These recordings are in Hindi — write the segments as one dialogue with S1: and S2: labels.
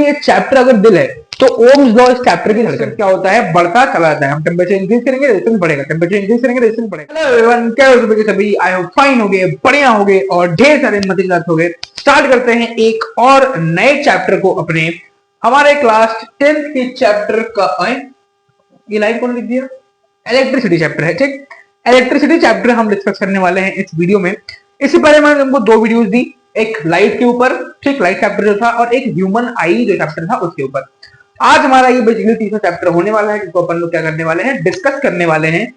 S1: ये चैप्टर अगर दिल है तो ओम्स लॉ इस चैप्टर की धड़कन क्या होता है, बढ़ता चला जाता है। हम टेम्परेचर इंक्रीज करेंगे रेजिस्टेंस बढ़ेगा, टेम्परेचर इंक्रीज करेंगे रेजिस्टेंस बढ़ेगा। हेलो एवरीवन, क्या हो सभी? आई होप फाइन होगे, बढ़िया होगे और ढेर सारे मजेदार होगे। स्टार्ट करते हैं एक और नए चैप्टर को अपने हमारे क्लास 10th के चैप्टर का। ये लाइन कौन लिख दिया? इलेक्ट्रिसिटी चैप्टर है, ठीक। इलेक्ट्रिसिटी चैप्टर हम डिस्कस करने वाले हैं इस वीडियो में। इससे पहले मैंने तुमको दो वीडियोस दी, एक लाइट के ऊपर, ठीक, लाइट चैप्टर जो था, और एक ह्यूमन आई जो चैप्टर था उसके ऊपर। आज हमारा ये बेसिकली तीसरा चैप्टर होने वाला है, जिसको अपन लोग क्या करने वाले हैं, डिस्कस करने वाले हैं।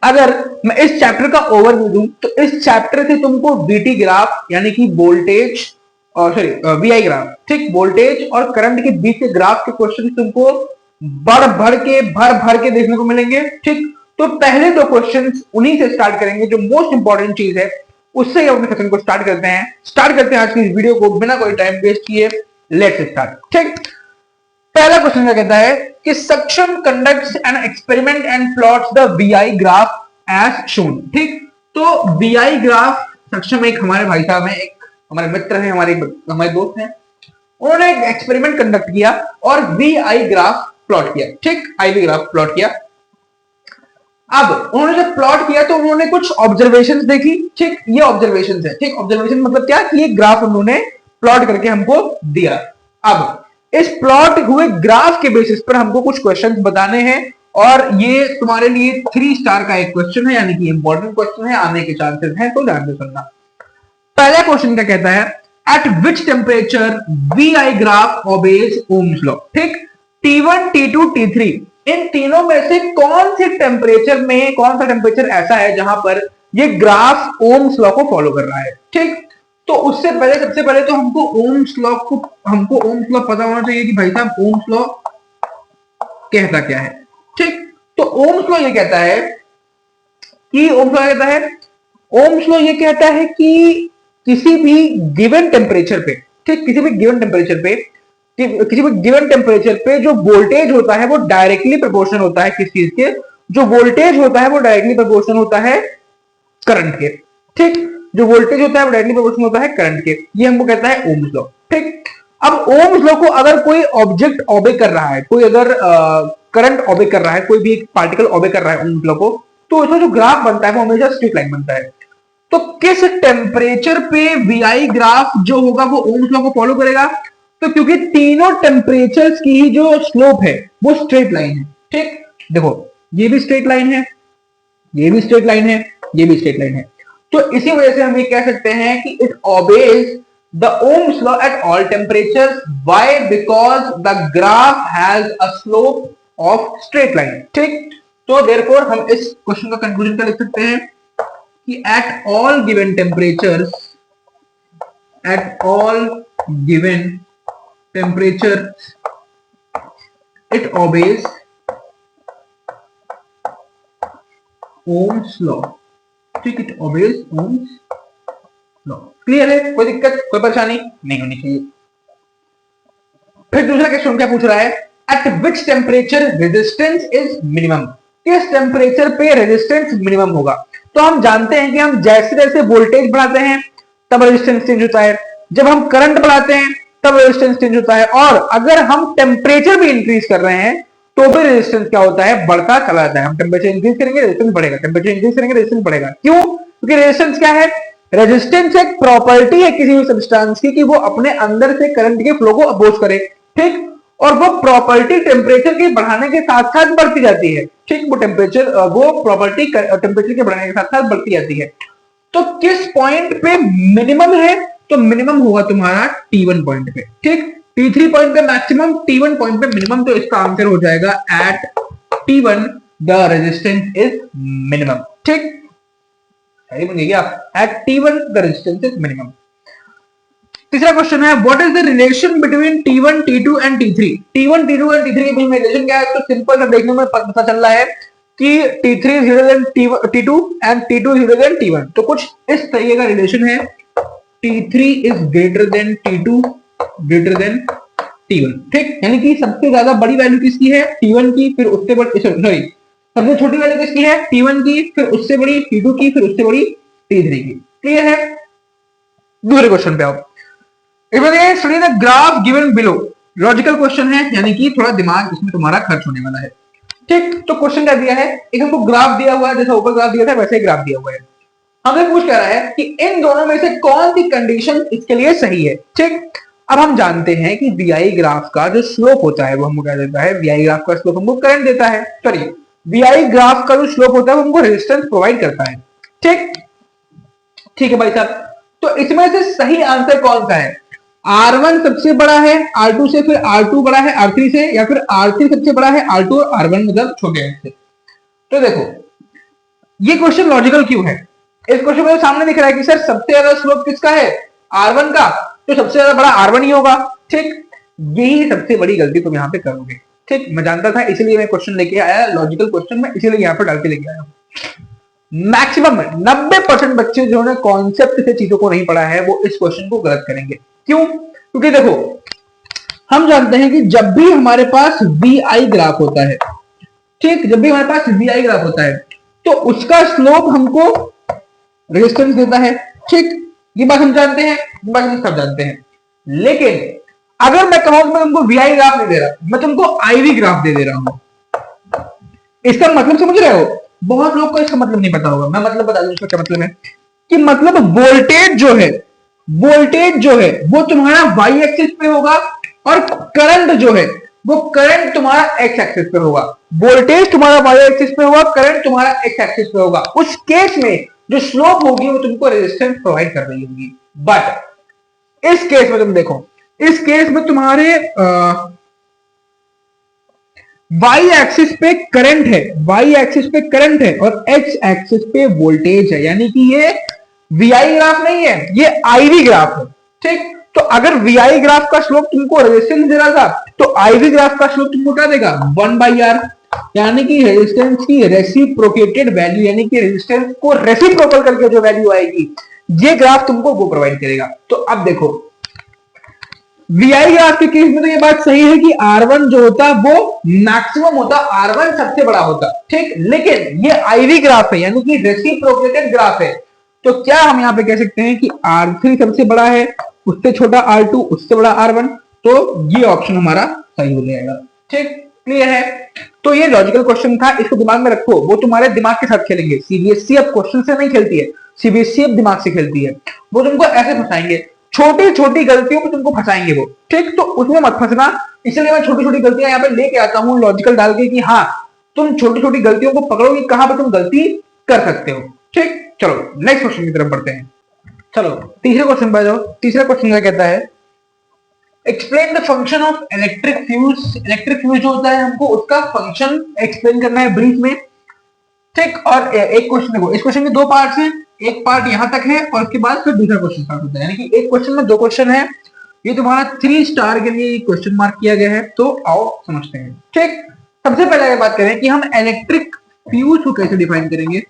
S1: अगर मैं इस चैप्टर का ओवरव्यू दूं तो इस चैप्टर से तुमको वीटी ग्राफ यानी कि वोल्टेज और सॉरी वीआई ग्राफ, ठीक, वोल्टेज और करंट के बीच के ग्राफ के क्वेश्चन तुमको भर भर के देखने को मिलेंगे, ठीक। तो पहले दो क्वेश्चंस उन्हीं से स्टार्ट करेंगे, जो मोस्ट इंपॉर्टेंट चीज है उससे अपने सेशन को स्टार्ट करते हैं आज की इस वीडियो को बिना कोई टाइम वेस्ट किए। लेट्स स्टार्ट, ठीक। पहला क्वेश्चन क्या कहता है कि suction conducts an experiment and plots the VI graph as shown, ठीक। तो वीआई ग्राफ, सक्शन एक हमारे भाई साहब हैं, एक हमारे मित्र हैं, हमारे दोस्त हैं। उन्होंने एक एक्सपेरिमेंट कंडक्ट किया और वीआई ग्राफ प्लॉट किया, ठीक, आईवी ग्राफ प्लॉट किया। अब उन्होंने जब प्लॉट किया तो उन्होंने कुछ ऑब्जर्वेशंस देखी, ठीक। ये ऑब्जर्वेशंस है, ठीक। ऑब्जर्वेशन मतलब क्या कि ये ग्राफ उन्होंने प्लॉट करके हमको दिया। अब इस प्लॉट हुए ग्राफ के बेसिस पर हमको कुछ क्वेश्चंस बताने हैं और ये तुम्हारे लिए 3 स्टार का एक क्वेश्चन है, यानी कि इंपॉर्टेंट क्वेश्चन है, आने के चांसेस हैं, तो ध्यान से सुनना। पहला क्वेश्चन क्या कहता है, eight which temperature VI graph obeys Ohm's law, ठीक। T1, T2, T3 इन तीनों में से कौन से टेम्परेचर में कौन सा टेम्परेचर ऐसा है जहां पर ये ग्राफ ओम्स लॉ को फॉलो कर रहा है, ठीक। तो उससे पहले सबसे पहले तो हमको ओम्स लॉ पता होना चाहिए कि भाई साहब ओम्स लॉ कहता क्या है, ठीक। तो ओम्स लॉ ये कहता है कि ओम्स लॉ ये कहता है कि किसी भी गिवन टेम्परेचर पे, ठीक, किसी भी गिवन टेम्परेचर पे जो वोल्टेज होता है वो डायरेक्टली प्रोपोर्शनल होता है किस चीज के, जो वोल्टेज होता है वो डायरेक्टली प्रोपोर्शनल होता है करंट के, ठीक। जो वोल्टेज होता है वो डायरेक्टली प्रोपोर्शनल होता है करंट के। ये हमको कहता है ओम्स लॉ, ठीक। अब ओम्स लॉ को अगर कोई ऑब्जेक्ट ओबे कर रहा है, कोई अगर करंट ओबे कर रहा है, कोई भी एक पार्टिकल ओबे कर रहा है ओम्स लॉ को, तो इसमें जो ग्राफ बनता है वो हमेशा स्ट्रेट लाइन बनता है। तो किस टेम्परेचर पे वीआई ग्राफ जो होगा वो ओम्स लॉ को फॉलो करेगा? तो क्योंकि तीनों टेम्परेचर्स की ही जो स्लोप है वो स्ट्रेट लाइन है, ठीक। देखो ये भी स्ट्रेट लाइन है, ये भी स्ट्रेट लाइन है, ये भी स्ट्रेट लाइन है। तो इसी वजह से हम ये कह सकते हैं कि it obeys the Ohm's law at all temperatures. Why? Because the graph has a slope of straight line, ठीक। तो देयरफॉर हम इस क्वेश्चन का कंक्लूजन क्या लिख सकते हैं कि at all given temperatures, it obeys Ohm's law, ठीक, it obeys Ohm's law। Clear है? कोई दिक्कत, कोई परेशानी नहीं होनी चाहिए। फिर दूसरा क्वेश्चन क्या पूछ रहा है, eight which temperature resistance is minimum, किस टेम्परेचर पे रेजिस्टेंस मिनिमम होगा। तो हम जानते हैं कि हम जैसे जैसे वोल्टेज बढ़ाते हैं तब रेजिस्टेंस चेंज होता है, जब हम करंट बढ़ाते हैं तब रेजिस्टेंस चेंज होता है, और अगर हम टेम्परेचर भी इंक्रीज कर रहे हैं तो भी रेजिस्टेंस क्या होता है, बढ़ता चला जाता है। हम टेम्परेचर इंक्रीज करेंगे रेजिस्टेंस बढ़ेगा, टेम्परेचर इंक्रीज करेंगे रेजिस्टेंस बढ़ेगा। क्यों? क्योंकि रेजिस्टेंस क्या है, रेजिस्टेंस एक प्रॉपर्टी है किसी भी सब्सटेंस की कि वो अपने अंदर से करंट के फ्लो को अपोज करे, ठीक। और वो प्रॉपर्टी टेम्परेचर के बढ़ाने के साथ साथ बढ़ती जाती है, ठीक। वो प्रॉपर्टी टेम्परेचर के बढ़ाने के साथ साथ बढ़ती जाती है। तो किस पॉइंट पे मिनिमम है? तो मिनिमम होगा तुम्हारा T1 पॉइंट पे, ठीक। T3 पॉइंट पे मैक्सिमम, T1 पॉइंट पे मिनिमम। तो इसका आंसर हो जाएगा at T1 the resistance is minimum, ठीक। सही बन गया, at T1 the resistance is minimum. तीसरा क्वेश्चन है, what is the relation between T1, T2 and T3। T1, T2 and T3 के बीच में रिलेशन क्या है? तो सिंपल सा देखने में पता चल रहा है कि T3 is greater than T2 and T2 is greater than T1। तो कुछ इस तरीके का रिलेशन है, T3 is greater than T2 greater than T1, ठीक। यानी कि सबसे ज्यादा बड़ी वैल्यू किसकी है? T1 की, फिर उससे बड़ी, सॉरी, सबसे छोटी वैल्यू किसकी है? T1 की, फिर उससे बड़ी T2 की, फिर उससे बड़ी T3 की। क्लियर है? दूसरे क्वेश्चन पे आओ। Even study the graph given below. Logical question है, यानी कि थोड़ा दिमाग इसमें तुम्हारा खर्च होने वाला है। ठीक, तो क्वेश्चन क्या दिया है, एक हमको ग्राफ दिया हुआ है, जैसा ऊपर ग्राफ दिया था वैसे ही ग्राफ दिया हुआ है। हमें पूछ कर रहा है कि इन दोनों में से कौन सी कंडीशन इसके लिए सही है। ठीक, अब हम जानते हैं कि वीआई ग्राफ का जो स्लोप होता है वो हमको क्या देता है, वीआई ग्राफ का स्लोप हमको करंट देता है, सॉरी वीआई ग्राफ का जो स्लोप होता है वो हमको रेजिस्टेंस प्रोवाइड करता है। ठीक, ठीक है भाई साहब, तो इसमें से सही आंसर कौन सा है, R1 सबसे बड़ा है R2 से, फिर R2 बड़ा है R3 से, या फिर R3 सबसे बड़ा है R2 और R1 मतलब छोटे हैं से। तो देखो ये क्वेश्चन लॉजिकल क्यों है, इस क्वेश्चन में सामने दिख रहा है कि सर सबसे ज्यादा स्लोप किसका है, R1 का, तो सबसे ज्यादा बड़ा R1 ही होगा। ठीक, यही सबसे बड़ी गलती तुम यहाँ पे करोगे। ठीक, मैं जानता था इसलिए मैं क्वेश्चन लेके आया, लॉजिकल क्वेश्चन में इसीलिए यहाँ पे डाल के लेके आया हूँ। मैक्सिमम 90% बच्चे जो है कॉन्सेप्ट से चीजों को नहीं पढ़ा है वो इस क्वेश्चन को गलत करेंगे। क्यों, क्योंकि देखो हम जानते हैं कि जब भी हमारे पास वी ग्राफ होता है, ठीक, जब भी हमारे पास वी ग्राफ होता है तो उसका स्लोप हमको रेजिस्टेंस देता है। ठीक, ये बात हम जानते हैं, ये बात हम सब जानते हैं। लेकिन अगर मैं कहूं मैं तुमको वीआई ग्राफ नहीं दे रहा, मैं तुमको आईवी ग्राफ दे रहा हूं, इसका मतलब समझ रहे हो, बहुत लोग को इसका मतलब नहीं पता होगा, मैं मतलब बता दूं इसका क्या मतलब है, कि मतलब वोल्टेज जो है वो तुम्हारा वाई एक्सिस पे होगा और करंट जो है वो करंट तुम्हारा एक्स एक्सिस पे होगा। वोल्टेज तुम्हारा वाई एक्सिस पे होगा, करंट तुम्हारा एक्स एक्सिस पे होगा। उस केस में जो स्लोप होगी वो तुमको रेजिस्टेंस प्रोवाइड कर रही होगी। बट इस केस में तुम देखो, इस केस में तुम्हारे वाई एक्सिस पे करंट है, वाई एक्सिस पे करंट है और एक्स एक्सिस पे वोल्टेज है, यानी कि ये वीआई ग्राफ नहीं है, ये आईवी ग्राफ है। ठीक, तो अगर वीआई ग्राफ का स्लोप तुमको रेजिस्टेंस दे रहा था तो आईवी ग्राफ का स्लोप तुमको क्या देगा, 1/R, यानी कि रेजिस्टेंस की रेसिप्रोकेटेड वैल्यू, यानी कि रेजिस्टेंस को रेसिप्रोकल करके जो वैल्यू आएगी ये ग्राफ तुमको वो प्रोवाइड करेगा। तो अब देखो वीआई ग्राफ के केस में तो ये बात सही है कि R1 जो होता है वो मैक्सिमम होता, R1 सबसे बड़ा होता। ठीक, लेकिन ये आईवी ग्राफ है, यानी कि रेसिप्रोकेटेड ग्राफ है, तो क्या हम यहां पे कह सकते हैं कि R3 सबसे बड़ा है, उससे छोटा R2, उससे बड़ा R1, तो ये ऑप्शन हमारा सही हो जाएगा। ठीक, क्लियर है। तो ये लॉजिकल क्वेश्चन था, इसको दिमाग में रखो, वो तुम्हारे दिमाग के साथ खेलेंगे। सीबीएसई अब क्वेश्चन से नहीं खेलती है, सीबीएसई अब दिमाग से खेलती है। वो तुमको ऐसे फंसाएंगे, छोटी छोटी गलतियों में तुमको फंसाएंगे वो। ठीक, तो उसमें मत फंसना, इसलिए मैं छोटी छोटी गलतियां यहाँ पे लेके आता हूँ लॉजिकल डाल के कि हाँ तुम छोटी छोटी गलतियों को पकड़ो कि कहां पर तुम गलती कर सकते हो। ठीक, चलो नेक्स्ट क्वेश्चन की तरफ बढ़ते हैं। चलो तीसरे क्वेश्चन पर जाओ। तीसरा क्वेश्चन क्या कहता है, explain the function of electric fuse. Electric fuse जो होता है हमको उसका फंक्शन एक्सप्लेन करना है ब्रीफ में। ठीक, और एक क्वेश्चन देखो, इस क्वेश्चन के दो पार्ट्स हैं, एक पार्ट यहां तक है और उसके बाद फिर दूसरा क्वेश्चन स्टार्ट होता है, यानी कि एक क्वेश्चन में दो क्वेश्चन है। ये तुम्हारा 3 स्टार के लिए क्वेश्चन मार्क किया गया है, तो आओ समझते हैं। ठीक, सबसे पहले बात करें कि हम इलेक्ट्रिक फ्यूज को कैसे डिफाइन करेंगे।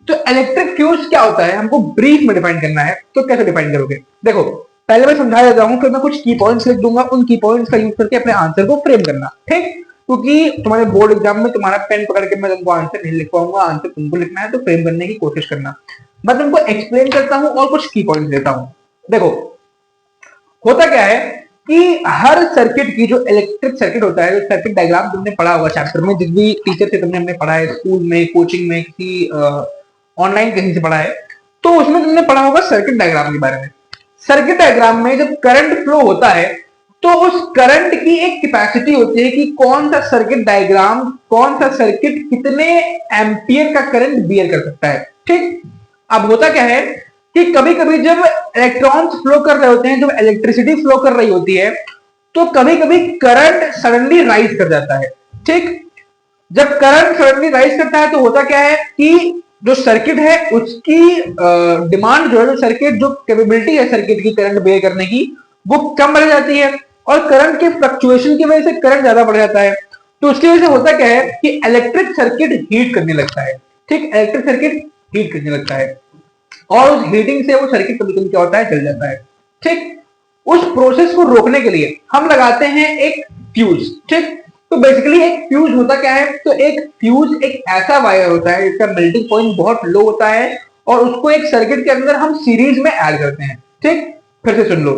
S1: तो इलेक्ट्रिक फ्यूज क्या होता है हमको ब्रीफ में डिफाइन करना है, तो कैसे डिफाइन करोगे। देखो पहले मैं समझा देता हूं, फिर मैं कुछ की पॉइंट्स लिख दूंगा, उन की पॉइंट्स का यूज करके अपने आंसर को फ्रेम करना। ठीक, क्योंकि तुम्हारे बोर्ड एग्जाम में तुम्हारा पेन पकड़ के मैं तुमको आंसर नहीं लिख पाऊंगा, आंसर तुमको लिखना है, तो फ्रेम करने की कोशिश करना। मैं तुमको एक्सप्लेन करता हूं और कुछ की पॉइंट्स देता हूं। देखो होता क्या है कि हर सर्किट की जो इलेक्ट्रिक सर्किट होता है, जो सर्किट डायग्राम तुमने पढ़ा होगा चैप्टर में, जिस भी टीचर से तुमने पढ़ा है, स्कूल में, कोचिंग में, किसी ऑनलाइन कहीं से पढ़ा है, तो उसमें तुमने पढ़ा होगा सर्किट डायग्राम के बारे में। सर्किट डायग्राम में जब करंट फ्लो होता है तो उस करंट की एक कैपेसिटी होती है कि कौन सा सर्किट डायग्राम, कौन सा सर्किट कितने एम्पियर का करंट बियर कर सकता है। ठीक, अब होता क्या है कि कभी कभी जब इलेक्ट्रॉन्स फ्लो कर रहे होते हैं, जब इलेक्ट्रिसिटी फ्लो कर रही होती है, तो कभी कभी करंट सडनली राइज कर जाता है। ठीक, जब करंट सडनली राइज करता है तो होता क्या है कि जो सर्किट है उसकी डिमांड जो है, जो सर्किट जो कैपेबिलिटी है सर्किट की करंट बेयर करने की, वो कम बढ़ जाती है और करंट के फ्लक्चुएशन की वजह से करंट ज्यादा बढ़ जाता है। तो उसकी वजह से होता क्या है कि इलेक्ट्रिक सर्किट हीट करने लगता है। ठीक, इलेक्ट्रिक सर्किट हीट करने लगता है और उस हीटिंग से वो सर्किट कभी कभी क्या होता है, जल जाता है। ठीक, उस प्रोसेस को रोकने के लिए हम लगाते हैं एक फ्यूज। ठीक, तो बेसिकली एक फ्यूज होता क्या है, तो एक फ्यूज एक ऐसा वायर होता है जिसका मेल्टिंग पॉइंट बहुत लो होता है और उसको एक सर्किट के अंदर हम सीरीज में ऐड करते हैं। ठीक, फिर से सुन लो।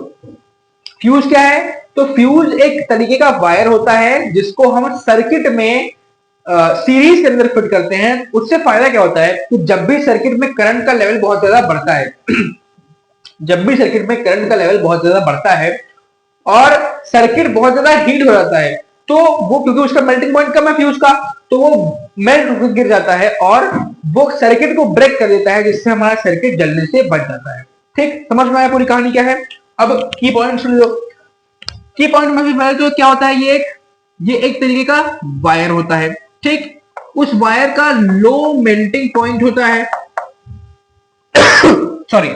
S1: फ्यूज क्या है? तो फ्यूज एक तरीके का वायर होता है जिसको हम सर्किट में सीरीज के अंदर फिट करते हैं। उससे फायदा क्या होता है कि जब भी सर्किट में करंट का लेवल बहुत ज्यादा बढ़ता है जब भी सर्किट में करंट का लेवल बहुत ज्यादा बढ़ता है और सर्किट बहुत ज्यादा हीट हो जाता है, तो वो क्योंकि उसका मेल्टिंग पॉइंट कम है फ्यूज का, तो वो मेल्ट होकर गिर जाता है और वो सर्किट को ब्रेक कर देता है, जिससे हमारा सर्किट जलने से बच जाता है। ठीक, समझ में आया पूरी कहानी क्या है? अब की पॉइंट सुन लो। की पॉइंट में पहले तो क्या होता है, ये एक तरीके का वायर होता है। ठीक, उस वायर का लो मेल्टिंग पॉइंट होता है सॉरी,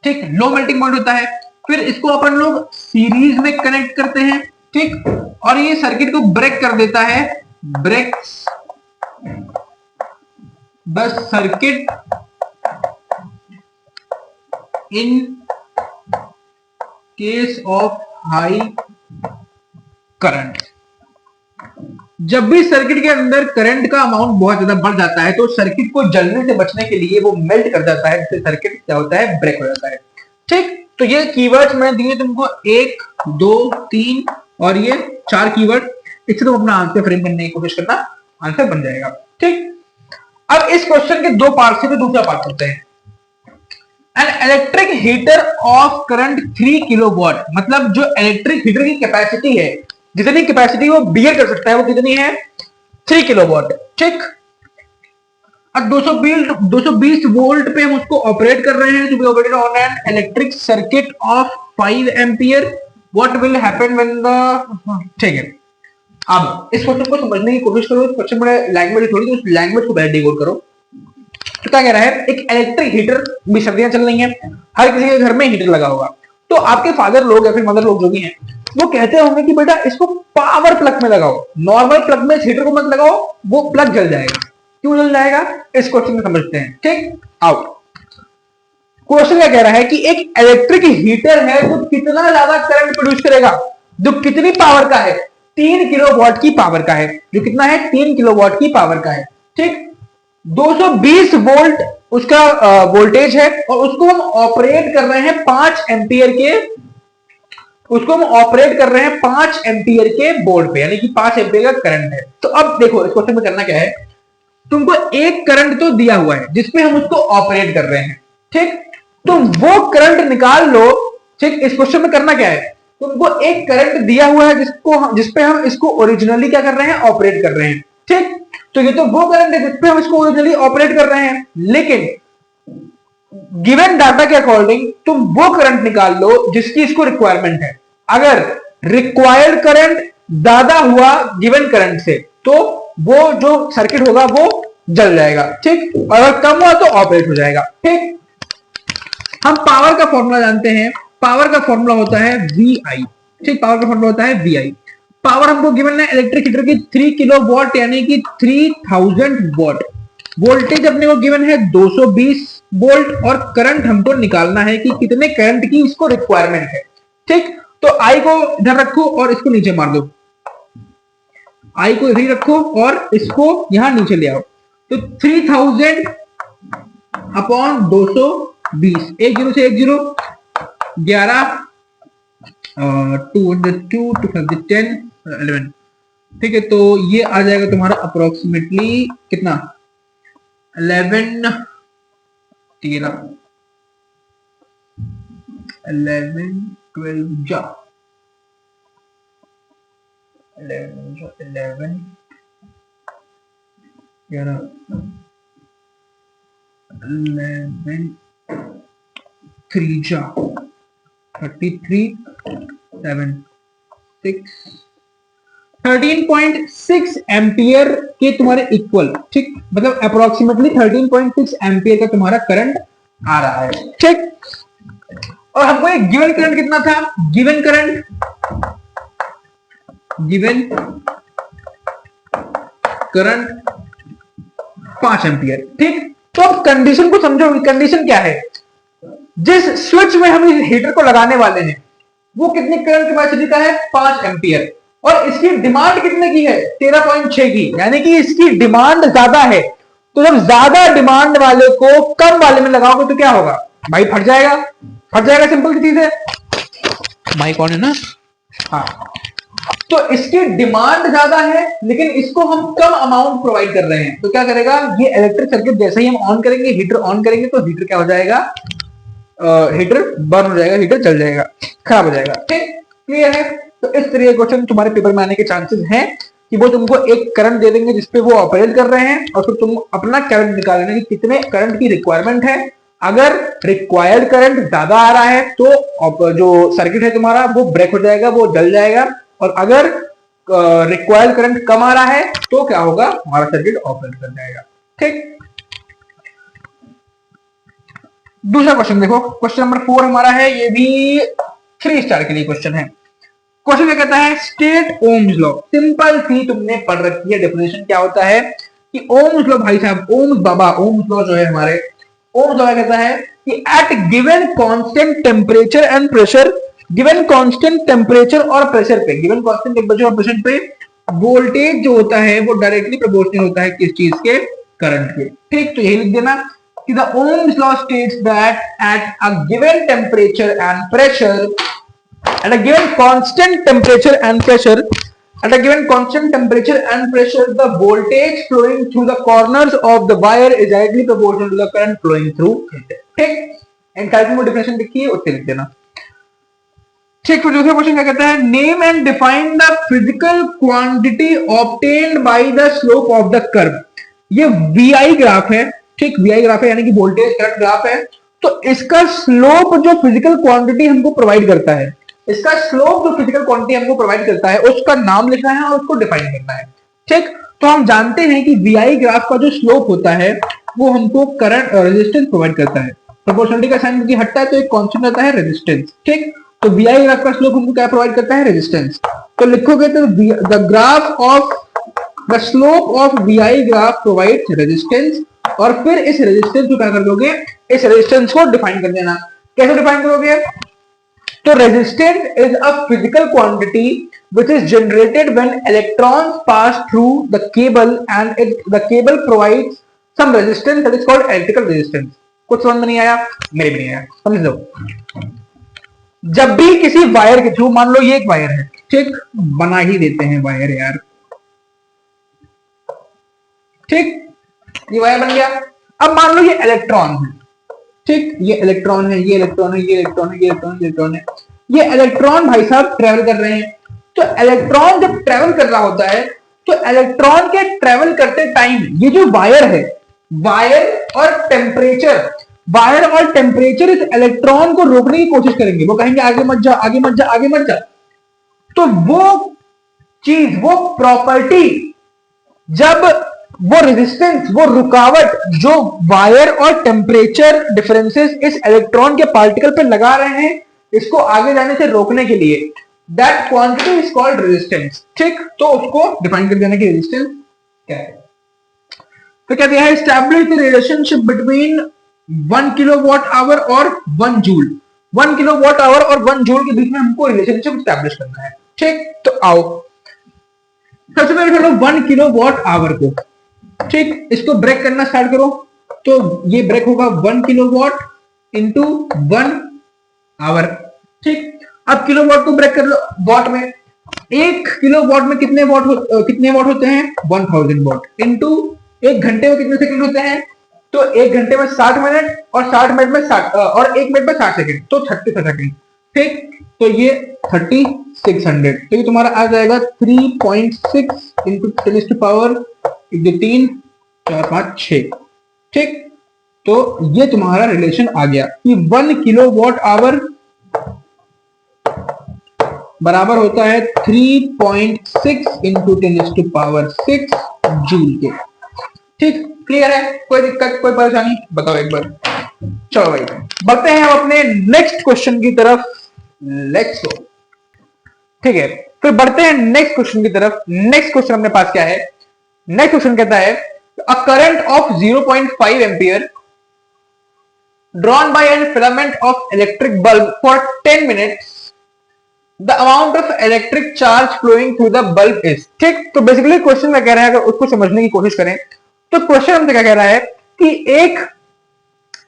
S1: ठीक, लो मेल्टिंग पॉइंट होता है। फिर इसको अपन लोग सीरीज में कनेक्ट करते हैं। ठीक, और ये सर्किट को ब्रेक कर देता है, breaks the circuit in case of high current. जब भी सर्किट के अंदर करंट का अमाउंट बहुत ज्यादा बढ़ जाता है तो सर्किट को जलने से बचने के लिए वो मेल्ट कर जाता है, जिससे सर्किट क्या होता है, ब्रेक हो जाता है। ठीक, तो ये कीवर्ड्स मैंने दिए तुमको, 1 2 3 और ये 4 कीवर्ड। इससे तुम अपना आंसर फ्रेम करने की कोशिश करना, आंसर बन जाएगा। ठीक, अब इस क्वेश्चन के 2 पार्ट से तो दूसरा पार्ट होते हैं। An electric heater of current 3 kilowatt, मतलब जो इलेक्ट्रिक हीटर की कैपेसिटी है, जितनी कैपेसिटी वो बियर कर सकता है, वो कितनी है, 3 किलोवाट। ठीक, अब 220 वोल्ट पे हम उसको ऑपरेट कर रहे हैं, to be operated on an electric circuit of 5 ampere. What will happen when the, ठीक है। अब इस क्वेश्चन को समझने की कोशिश करो। इस क्वेश्चन में लैंग्वेज थोड़ी, तो उस लैंग्वेज को पहले डिकोड करो। तो क्या कह रहा है, एक इलेक्ट्रिक हीटर, भी सर्दियां चल रही हैं, हर किसी के घर में हीटर लगा होगा, तो आपके फादर लोग या फिर मदर लोग जो भी हैं वो कहते होंगे कि बेटा इसको पावर प्लग में लगाओ, नॉर्मल प्लग में इस हीटर को मत लगाओ, वो प्लग जल जाएगा। क्यों जल जाएगा, इस क्वेश्चन में समझते हैं। ठीक, आओ। क्वेश्चन क्या कह रहा है कि एक इलेक्ट्रिक हीटर है जो कितना ज्यादा करंट प्रोड्यूस करेगा, जो कितनी पावर का है, 3 किलोवाट की पावर का है। जो कितना है, 3 किलोवाट की पावर का है। ठीक, 220 वोल्ट उसका वोल्टेज है और उसको हम ऑपरेट कर रहे हैं 5 एम्पियर के, उसको हम ऑपरेट कर रहे हैं 5 एम्पियर के बोर्ड पे, यानी कि 5 एम्पियर का करंट है। तो अब देखो इस क्वेश्चन में करना क्या है, तुमको एक करंट तो दिया हुआ है जिसपे हम उसको ऑपरेट कर रहे हैं। ठीक, तो वो करंट निकाल लो। ठीक, इस क्वेश्चन में करना क्या है, तुमको एक करंट दिया हुआ है जिसपे हम इसको ओरिजिनली क्या कर रहे हैं, ऑपरेट कर रहे हैं। ठीक, तो ये तो वो करंट है जिसपे हम इसको ओरिजिनली ऑपरेट कर रहे हैं, लेकिन गिवन डाटा के अकॉर्डिंग तुम वो करंट निकाल लो जिसकी इसको रिक्वायरमेंट है। अगर रिक्वायर्ड करंट ज्यादा हुआ गिवन करंट से तो वो जो सर्किट होगा वो जल जाएगा। ठीक, और अगर कम हुआ तो ऑपरेट हो जाएगा। ठीक, हम पावर का फॉर्मूला जानते हैं। पावर का फॉर्मूला होता है VI। ठीक, पावर का फॉर्मूला होता है VI। पावर हमको गिवन है इलेक्ट्रिक हीटर की 3 किलोवाट यानी कि 3000 वॉट। वोल्टेज अपने को गिवन है 220 वोल्ट और करंट हमको निकालना है कि कितने करंट की इसको रिक्वायरमेंट है। ठीक, तो आई को इधर रखो और इसको नीचे मार दो, आई को इधर रखो और इसको यहां नीचे ले आओ। तो 3000 अपॉन 220, 1 0 से 1 0, 11 202 210 11। ठीक है, तो ये आ जाएगा तुम्हारा अप्रोक्सीमेटली कितना, 11 13 11 12 जा 11 11 11 3 जा 33 7 6 13.6 एम्पियर के तुम्हारे इक्वल। ठीक, मतलब अप्रोक्सीमेटली 13.6 एम्पियर का तुम्हारा करंट आ रहा है। ठीक, और हमको एक गिवन करंट कितना था, गिवन करंट 5 एम्पियर। ठीक, तो अब कंडीशन को समझो। कंडीशन क्या है, जिस स्विच में हम इस हीटर को लगाने वाले हैं वो कितनी करंट कैपेसिटी का है, 5 एम्पियर, और इसकी डिमांड कितने की है, 13.6 की, यानी कि इसकी डिमांड ज्यादा है। तो जब ज्यादा डिमांड वाले को कम वाले में लगाओगे तो क्या होगा भाई, फट जाएगा। फट जाएगा, सिंपल सी चीज है। माइक ऑन है ना? हाँ। तो इसकी डिमांड ज्यादा है लेकिन इसको हम कम अमाउंट प्रोवाइड कर रहे हैं, तो क्या करेगा ये इलेक्ट्रिक सर्किट, जैसे ही हम ऑन करेंगे, हीटर ऑन करेंगे, तो हीटर क्या हो जाएगा, हीटर बर्न हो जाएगा, हीटर जल जाएगा, खराब हो जाएगा। ठीक, क्लियर है? तो इस तरह के क्वेश्चन तुम्हारे पेपर में आने के चांसेस हैं कि वो तुमको एक करंट दे देंगे जिसपे वो ऑपरेट कर रहे हैं, और फिर तुम अपना करंट निकाल लेना कि कितने करंट की रिक्वायरमेंट है। अगर रिक्वायर्ड करंट ज्यादा आ रहा है तो जो सर्किट है तुम्हारा वो ब्रेक हो जाएगा, वो जल जाएगा, और अगर रिक्वायर्ड करंट कम आ रहा है तो क्या होगा, हमारा सर्किट ऑपरेट कर जाएगा। ठीक, दूसरा क्वेश्चन देखो, क्वेश्चन नंबर 4 हमारा है, ये भी 3 स्टार के लिए क्वेश्चन है। क्वेश्चन क्या कहता है, स्टेट ओम्स लॉ। सिंपल सी तुमने पढ़ रखी है, डेफिनेशन क्या होता है कि ओम्स लॉ, भाई साहब ओम्स बाबा, ओम्स लॉ जो है हमारे, ओम्स लॉ कहता है कि at given constant temperature and pressure, given constant temperature और प्रेशर पे, गिवन कांस्टेंट टेम्परेचर और प्रेशर पे वोल्टेज जो होता है वो डायरेक्टली प्रोपोर्शनल होता है किस चीज के, करंट के। ठीक, तो यही लिख देना कि the Ohm's law states that at a given temperature and pressure, at a given constant temperature and pressure, at a given constant temperature and pressure, the voltage flowing through the corners of the wire is directly proportional to the current flowing through it. ठीक, एंटाल्पी में डिफिनेशन लिखी है, उससे लिख देना। ठीक, फिर दूसरा क्वेश्चन क्या कहता है, name and define the physical quantity obtained by the slope of the curve. ये VI ग्राफ है, ठीक, VI ग्राफ है यानी कि वोल्टेज करंट ग्राफ है, तो इसका स्लोप जो फिजिकल क्वांटिटी हमको प्रोवाइड करता है, इसका स्लोप जो फिजिकल क्वांटिटी हमको प्रोवाइड करता है उसका नाम लिखना है और उसको डिफाइन करना है। ठीक, तो हम जानते हैं कि VI ग्राफ का जो स्लोप होता है वो हमको करंट रेजिस्टेंस प्रोवाइड करता है। प्रोपोर्शनलिटी का साइन क्योंकि हटता है तो एक कांस्टेंट आता है रेजिस्टेंस। ठीक, तो VI ग्राफ का स्लोप हमको क्या प्रोवाइड करता है, रेजिस्टेंस। तो लिखोगे तो the graph of the slope of VI graph provides resistance, और फिर इस रेजिस्टेंस को क्या कर दोगे, इस रेजिस्टेंस को डिफाइन कर देना। कैसे डिफाइन करोगे, तो resistance is a physical quantity which is generated when electrons pass through the cable and the cable provides some resistance that is called electrical resistance। कुछ समझ में नहीं आया, मेरे भी नहीं आया, समझ लो। जब भी किसी वायर के थ्रू, मान लो ये एक वायर है, ठीक, बना ही देते हैं वायर यार, ठीक, ये वायर बन गया। अब मान लो ये इलेक्ट्रॉन है, ठीक, ये इलेक्ट्रॉन है, ये इलेक्ट्रॉन है, ये इलेक्ट्रॉन है, ये इलेक्ट्रॉन, इलेक्ट्रॉन है, ये इलेक्ट्रॉन भाई साहब ट्रेवल कर रहे हैं। तो इलेक्ट्रॉन जब ट्रेवल कर रहा होता है तो इलेक्ट्रॉन के ट्रेवल करते टाइम ये जो वायर है, वायर और टेम्परेचर, वायर और टेम्परेचर इस इलेक्ट्रॉन को रोकने की कोशिश करेंगे, वो कहेंगे आगे मत जा, आगे मत जा, आगे मत जा। तो वो चीज, वो प्रॉपर्टी, जब वो रेजिस्टेंस, वो रुकावट जो वायर और टेम्परेचर डिफरेंसेस इस इलेक्ट्रॉन के पार्टिकल पे लगा रहे हैं इसको आगे जाने से रोकने के लिए, that quantity is called resistance. ठीक, तो उसको डिफाइन कर देना कि रेजिस्टेंस क्या है। तो क्या दिया है, establish the relationship between 1 kilowatt hour और 1 जूल। 1 किलोवाट आवर और 1 जूल के बीच में हमको रिलेशनशिप एस्टैब्लिश करना है। ठीक, तो आओ सबसे पहले चलो 1 किलोवाट आवर को, ठीक, इसको ब्रेक करना स्टार्ट करो, तो ये ब्रेक होगा 1 किलोवाट इंटू 1 आवर। ठीक, अब किलोवाट को ब्रेक कर लो वॉट में, 1 किलोवाट में कितने वॉट होते हैं, 1000 वॉट, इंटू 1 घंटे में कितने सेकंड होते हैं, तो 1 घंटे में 60 मिनट, और 60 मिनट में 60 और 1 मिनट में 60 सेकंड, तो 36 सेकंड। ठीक, तो ये 3600, तो ये तुम्हारा आ जाएगा 3.6 इंटू 10 टू पावर 3 4 5 6। ठीक, तो ये तुम्हारा रिलेशन आ गया कि 1 किलोवाट आवर बराबर होता है 3.6 इंटू 10 टू पावर 6 जूल के। ठीक, क्लियर है, कोई दिक्कत, कोई परेशानी, बताओ एक बार। चलो भाई बढ़ते हैं हम अपने नेक्स्ट क्वेश्चन की तरफ, लेट्स गो। ठीक है, फिर बढ़ते हैं नेक्स्ट क्वेश्चन की तरफ। नेक्स्ट क्वेश्चन अपने पास क्या है, नेक्स्ट क्वेश्चन कहता है a current of 0.5 ampere drawn by a filament of electric bulb for 10 minutes, the amount of electric charge flowing through the bulb is। ठीक, तो बेसिकली क्वेश्चन क्या कह रहा है, अगर उसको समझने की कोशिश करें तो क्वेश्चन हमसे क्या कह रहा है कि एक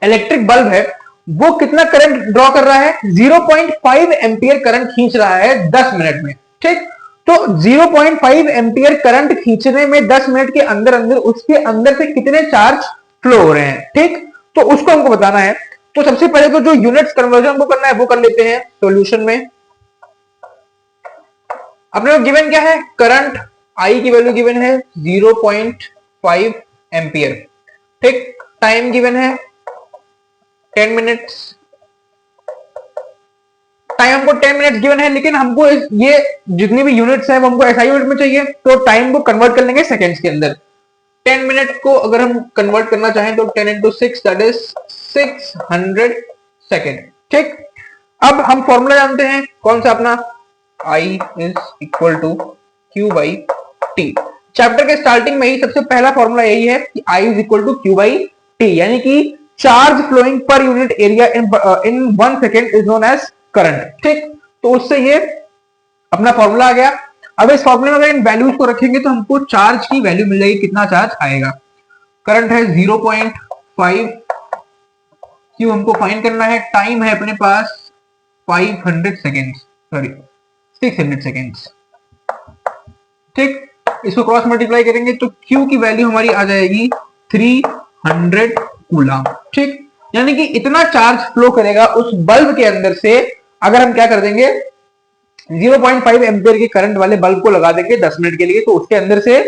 S1: इलेक्ट्रिक बल्ब है वो कितना करंट ड्रॉ कर रहा है? 0.5 एम्पियर करंट खींच रहा है 10 मिनट में। ठीक, तो 0.5 एम्पियर करंट खींचने में 10 मिनट के अंदर अंदर उसके अंदर से कितने चार्ज फ्लो हो रहे हैं। ठीक, तो उसको हमको बताना है। तो सबसे पहले तो जो यूनिट्स कन्वर्जन को करना है वो कर लेते हैं सॉल्यूशन में। अपने को गिवन क्या है? करंट आई की वैल्यू गिवन है 0.5 एम्पियर। ठीक, टाइम गिवन है 10 मिनट्स। टाइम हमको 10 मिनट्स गिवन है, लेकिन हमको ये जितनी भी यूनिट्स है वो हमको एसआई यूनिट में चाहिए, तो टाइम को कन्वर्ट कर लेंगे सेकंड्स के अंदर। 10 मिनट को अगर हम कन्वर्ट करना चाहें तो 10 into 6 दैट इज 600 सेकेंड। ठीक, अब हम फॉर्मूला जानते हैं कौन सा अपना? I is equal to Q by t. Chapter के स्टार्टिंग में ही सबसे पहला फॉर्मूला यही है कि I is equal to Q by t, यानी कि charge flowing per unit area in 1 second is known as current. ठीक, तो उससे ये अपना फॉर्मूला आ गया। अब इस फॉर्मूले में अगर इन वैल्यूज को रखेंगे तो हमको चार्ज की वैल्यू मिल जाएगी, कितना चार्ज आएगा। करंट है 0.5, क्यू हमको फाइंड करना है, टाइम है अपने पास 500 सेकेंड्स, सॉरी 600 सेकेंड्स। ठीक, इसको क्रॉस मल्टीप्लाई करेंगे तो क्यू की वैल्यू हमारी आ जाएगी 300 कूलम। ठीक, यानी कि इतना चार्ज फ्लो करेगा उस बल्ब के अंदर से। अगर हम क्या कर देंगे, 0.5 एम्पियर के करंट वाले बल्ब को लगा देंगे 10 मिनट के लिए, तो उसके अंदर से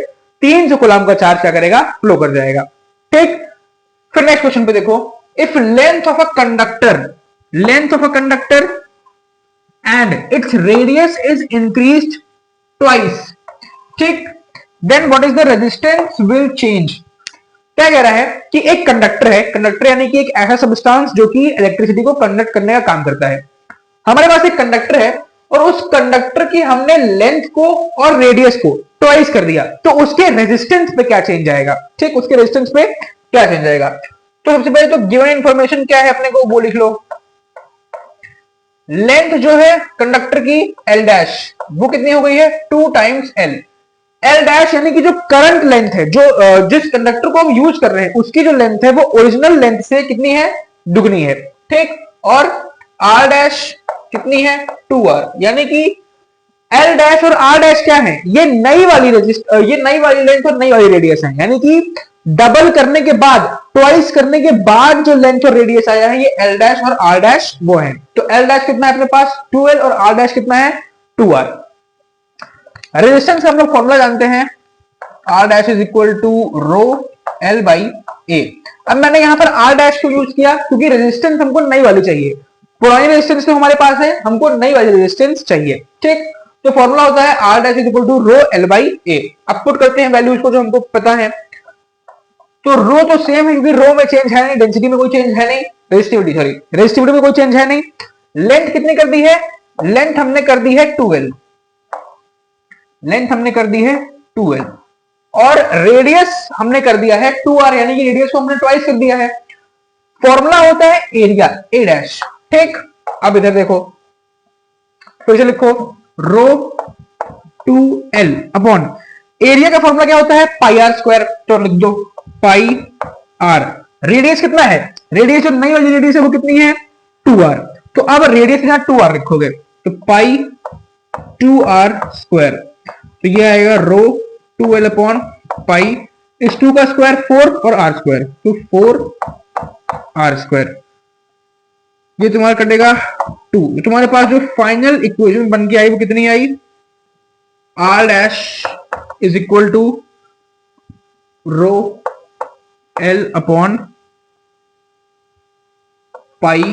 S1: 300 कूलम का चार्ज क्या करेगा? फ्लो कर जाएगा। ठीक, फिर नेक्स्ट क्वेश्चन पे देखो, if length of a conductor and its radius is increased twice, ठीक, then what is the resistance will change. क्या कह रहा है कि एक कंडक्टर है, कंडक्टर यानी कि एक ऐसा सब्सटेंस जो कि इलेक्ट्रिसिटी को कंडक्ट करने का काम करता है। हमारे पास एक कंडक्टर है और उस कंडक्टर की हमने लेंथ को और रेडियस को ट्वाइस कर दिया, तो उसके रेजिस्टेंस पे क्या चेंज आएगा। ठीक, उसके रेजिस्टेंस पे क्या चेंज आएगा। तो सबसे पहले तो गिवन इंफॉर्मेशन क्या है अपने को वो लिख लो। लेंथ जो है कंडक्टर की L डैश, वो कितनी हो गई है? 2 टाइम्स L। L डैश यानी कि जो करंट लेंथ है, जो जिस कंडक्टर को हम यूज कर रहे हैं उसकी जो लेंथ है वो ओरिजिनल लेंथ से कितनी है? दुगनी है। ठीक, और R डैश कितनी है? 2R, यानी कि L डैश और R डैश क्या है? ये नई वाली लेंथ और नई वाली रेडियस है, यानी कि डबल करने के बाद, ट्वाइस करने के बाद जो लेंथ और रेडियस आया है ये L डैश और R डैश वो है। तो L डैश कितना है अपने पास? 2L, और R डैश कितना है? 2R। रेजिस्टेंस का हम लोग फॉर्मूला जानते हैं, R dash is equal to rho L by A। अब मैंने यहां पर R डैश को यूज किया क्योंकि रेजिस्टेंस हमको नई वाली चाहिए, पुरानी रेजिस्टेंस तो हमारे पास है, हमको नई वाली रेजिस्टेंस चाहिए। ठीक, तो फॉर्मूला होता है R dash is equal to rho L by A। अब पुट करते हैं वैल्यूज को जो हमको पता है, तो रो तो सेम है क्योंकि रो में चेंज है नहीं, डेंसिटी में कोई चेंज है नहीं, रेजिस्टिविटी में कोई चेंज है नहीं। लेंथ कितनी कर दी है? लेंथ हमने कर दी है 2L, लेंथ हमने कर दी है 2L, और रेडियस हमने कर दिया है 2R, यानी कि रेडियस को हमने ट्वाइस कर दिया है। फॉर्मूला होता है एरिया A डैश। ठीक, अब इधर देखो, फिर से लिखो रो 2L अपॉन एरिया का फॉर्मूला क्या होता है? पाई आर स्क्वायर, तो लिख दो पाई आर। रेडियस कितना है? रेडियस जो नई वाली रेडियस है वो कितनी है? 2R। तो अब रेडियस यहां 2R लिखोगे तो पाई 2R स्क्वायर, तो ये आएगा रो 2L अपॉन पाई, इस 2 का स्क्वायर 4 और R स्क्वायर, तो 4R स्क्वायर, ये तुम्हारा कटेगा 2। तुम्हारे पास जो फाइनल इक्वेशन बन के आई वो कितनी आई? R dash is equal to rho L upon pi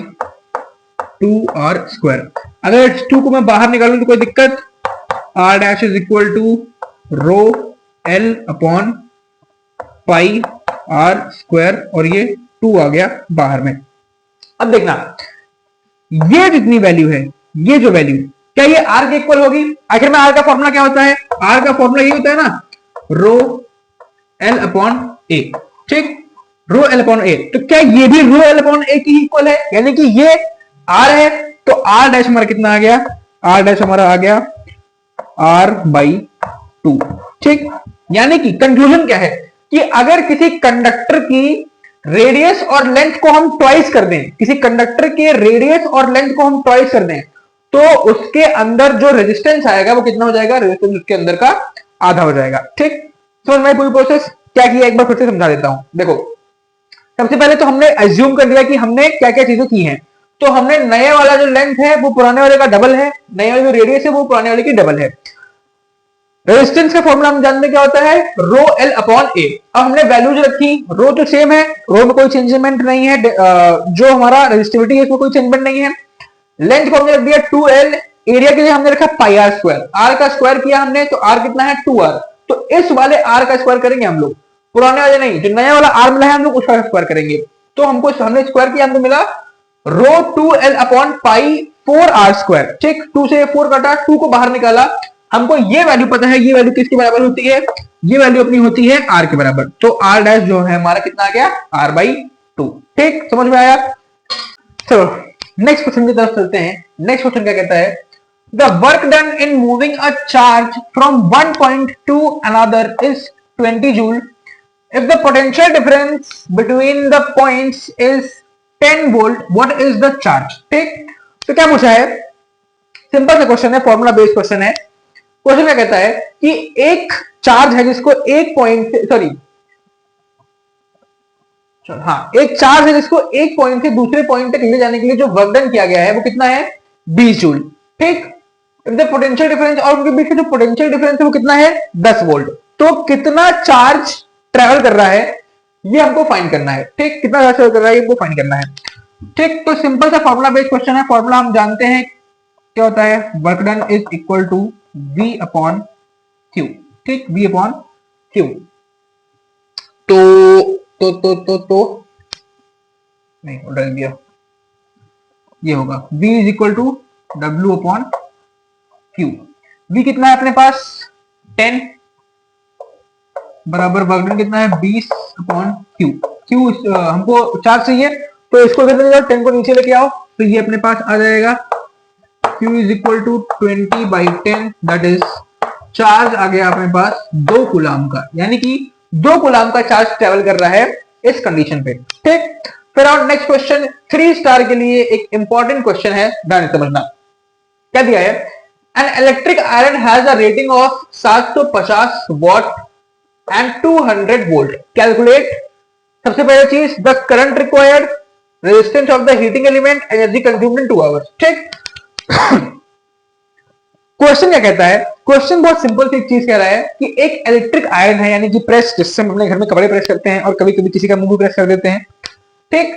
S1: 2R square. अगर इस 2 को मैं बाहर निकालूं तो कोई दिक्कत? R dash is equal to rho L upon pi R square, और ये 2 आ गया बाहर में। अब देखना, ये जितनी वैल्यू है, ये जो वैल्यू, क्या ये R के इक्वल होगी? आखिर में R का फॉर्मूला क्या होता है? R का फॉर्मूला ये होता है ना, रो L अपॉन A। ठीक, रो L अपॉन A, तो क्या ये भी रो L अपॉन A की इक्वल है? यानी कि ये R है, तो R डैश हमारा कितना आ गया? R डैश हमारा आ गया R बाई 2। ठीक, यानी कि कंक्लूजन क्या है कि अगर किसी कंडक्टर की रेडियस और लेंथ को हम ट्वाइस कर दें, किसी कंडक्टर के रेडियस और लेंथ को हम ट्वाइस कर दें, तो उसके अंदर जो रेजिस्टेंस आएगा वो कितना हो जाएगा, रेजिस्टेंस उसके अंदर का आधा हो जाएगा। ठीक, समझ में पूरी प्रोसेस क्या किया, एक बार फिर से समझा देता हूं। देखो, सबसे पहले तो हमने एज्यूम कर लिया कि हमने क्या क्या चीजें की हैं। तो हमने नए वाला जो लेंथ है वो पुराने वाले का डबल है, नए वाले जो रेडियस है वो पुराने वाले की डबल है। रेजिस्टेंस का फॉर्मूला हम जानते क्या होता है, रो एल अपॉन ए। अब हमने वैल्यूज रखी, रो तो सेम है, रो में कोई चेंजमेंट नहीं है, जो हमारा रेजिस्टिविटी है इसमें कोई चेंजमेंट नहीं है। लेंथ को हमने रख दिया 2l, एरिया के लिए हमने रखा पाई आर स्क्वायर, आर का स्क्वायर किया हमने तो आर कितना है 2r, तो इस वाले आर का स्क्वायर करेंगे हम लोग, पुराने वाले नहीं, जो नया वाला आर मिला है हम लोग उसका स्क्वायर करेंगे। तो हमको हमने स्क्वायर किया, हमको मिला रो 2l upon pi 4r square. ठीक, 2 से 4 काटा, 2 को बाहर निकाला, हमको ये वैल्यू पता है, ये वैल्यू किसके बराबर होती है, ये वैल्यू अपनी होती है आर के बराबर। तो आर डैश जो है हमारा कितना आ गया, आर बाई 2। ठीक, समझ में आया। चलो नेक्स्ट क्वेश्चन की तरफ चलते हैं। नेक्स्ट क्वेश्चन क्या कहता है, the work done in moving a charge from one point two another is 20 joule if the potential difference between the points is 10 volt what is the charge। ठीक, तो क्या पूछा है, सिंपल सा क्वेश्चन है, फॉर्मूला बेस्ड क्वेश्चन है। क्वेश्चन क्या कहता है कि एक चार्ज है जिसको एक पॉइंट से, सॉरी हाँ, एक चार्ज है जिसको एक पॉइंट से दूसरे पॉइंट तक ले जाने के लिए जो वर्क डन किया गया है वो कितना है, 20 जूल। ठीक, द पोटेंशियल डिफरेंस, और उनके बीच में जो पोटेंशियल डिफरेंस है वो कितना है 10 वोल्ट। तो कितना चार्ज ट्रेवल कर रहा है ये हमको फाइंड करना है। ठीक, कितना चार्ज ट्रेवल कर रहा है ये हमको फाइंड करना है। ठीक, तो सिंपल सा फॉर्मूला बेस्ड क्वेश्चन है, फॉर्मूला हम जानते हैं क्या होता है, work done is equal to v upon q. ठीक, v अपॉन क्यू। तो नहीं उल्टा दिया, ये होगा v is equal to w upon q. v कितना है अपने पास 10 बराबर वर्क डन कितना है 20 अपॉन क्यू। क्यू हमको चार्ज चाहिए तो इसको इधर ले जाओ, 10 को नीचे लेके आओ, तो ये अपने पास आ जाएगा Q is equal to 20/10, that is charge आ गया अपने पास 2 कूलाम का, यानी कि 2 कूलाम का चार्ज ट्रेवल कर रहा है इस कंडीशन पे। ठीक, फिर और नेक्स्ट क्वेश्चन 3 स्टार के लिए एक इंपॉर्टेंट क्वेश्चन है, ध्यान से समझना। क्या दिया है, an electric iron has a rating of 750 what and 200 volt, calculate, सबसे पहले चीज the current required, resistance of the heating element, energy consumed in 2 hours. ठीक, क्वेश्चन क्या कहता है, क्वेश्चन बहुत सिंपल सी चीज कह रहा है कि एक इलेक्ट्रिक आयरन है, यानी कि प्रेस, जिससे हम अपने घर में कपड़े प्रेस करते हैं और कभी कभी किसी का मुंह भी प्रेस कर देते हैं। ठीक,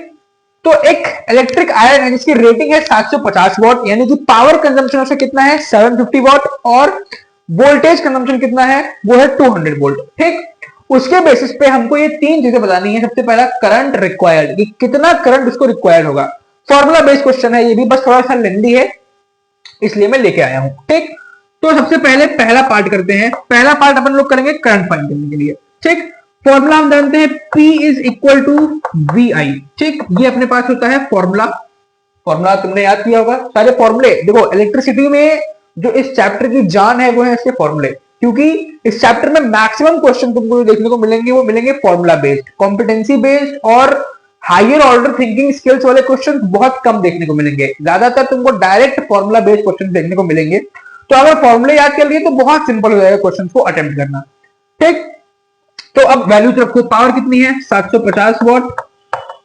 S1: तो एक इलेक्ट्रिक आयरन है जिसकी रेटिंग है 750 वॉट, यानी कि पावर कंजम्पशन उसका कितना है 750 वॉट, और वोल्टेज कंजम्पशन कितना है वो है 200 वोल्ट। ठीक, उसके बेसिस पे हमको ये 3 चीजें बतानी है। सबसे पहला करंट रिक्वायर्ड, कि कितना करंट उसको रिक्वायर्ड होगा। फॉर्मूला बेस्ड क्वेश्चन है, ये भी बस थोड़ा सा लेंदी है इसलिए मैं लेके आया हूं। ठीक, तो सबसे पहले पहला पार्ट करते हैं। पहला पार्ट अपन लोग करेंगे करंट फाइंड करने के लिए। ठीक, फॉर्मूला हम जानते हैं P is equal to VI। ठीक, ये अपने पास होता है फॉर्मूला, फॉर्मूला तुमने याद किया होगा सारे फॉर्मूले। देखो इलेक्ट्रिसिटी में जो इस चैप्टर की जान है वो है इसके फॉर्मूले, क्योंकि इस चैप्टर में मैक्सिमम क्वेश्चन तुमको देखने को मिलेंगे वो मिलेंगे फॉर्मूला बेस्ड, कॉम्पिटेंसी बेस्ड और हायर ऑर्डर थिंकिंग स्किल्स वाले क्वेश्चन बहुत कम देखने को मिलेंगे। ज्यादातर तुमको डायरेक्ट फॉर्मूला बेस्ड क्वेश्चन देखने को मिलेंगे। तो अगर फॉर्मूले याद कर लिए तो बहुत सिंपल हो जाएगा क्वेश्चन को अटेम्प्ट करना। ठीक, तो अब वैल्यूज रखो, पावर कितनी है 750 वॉट,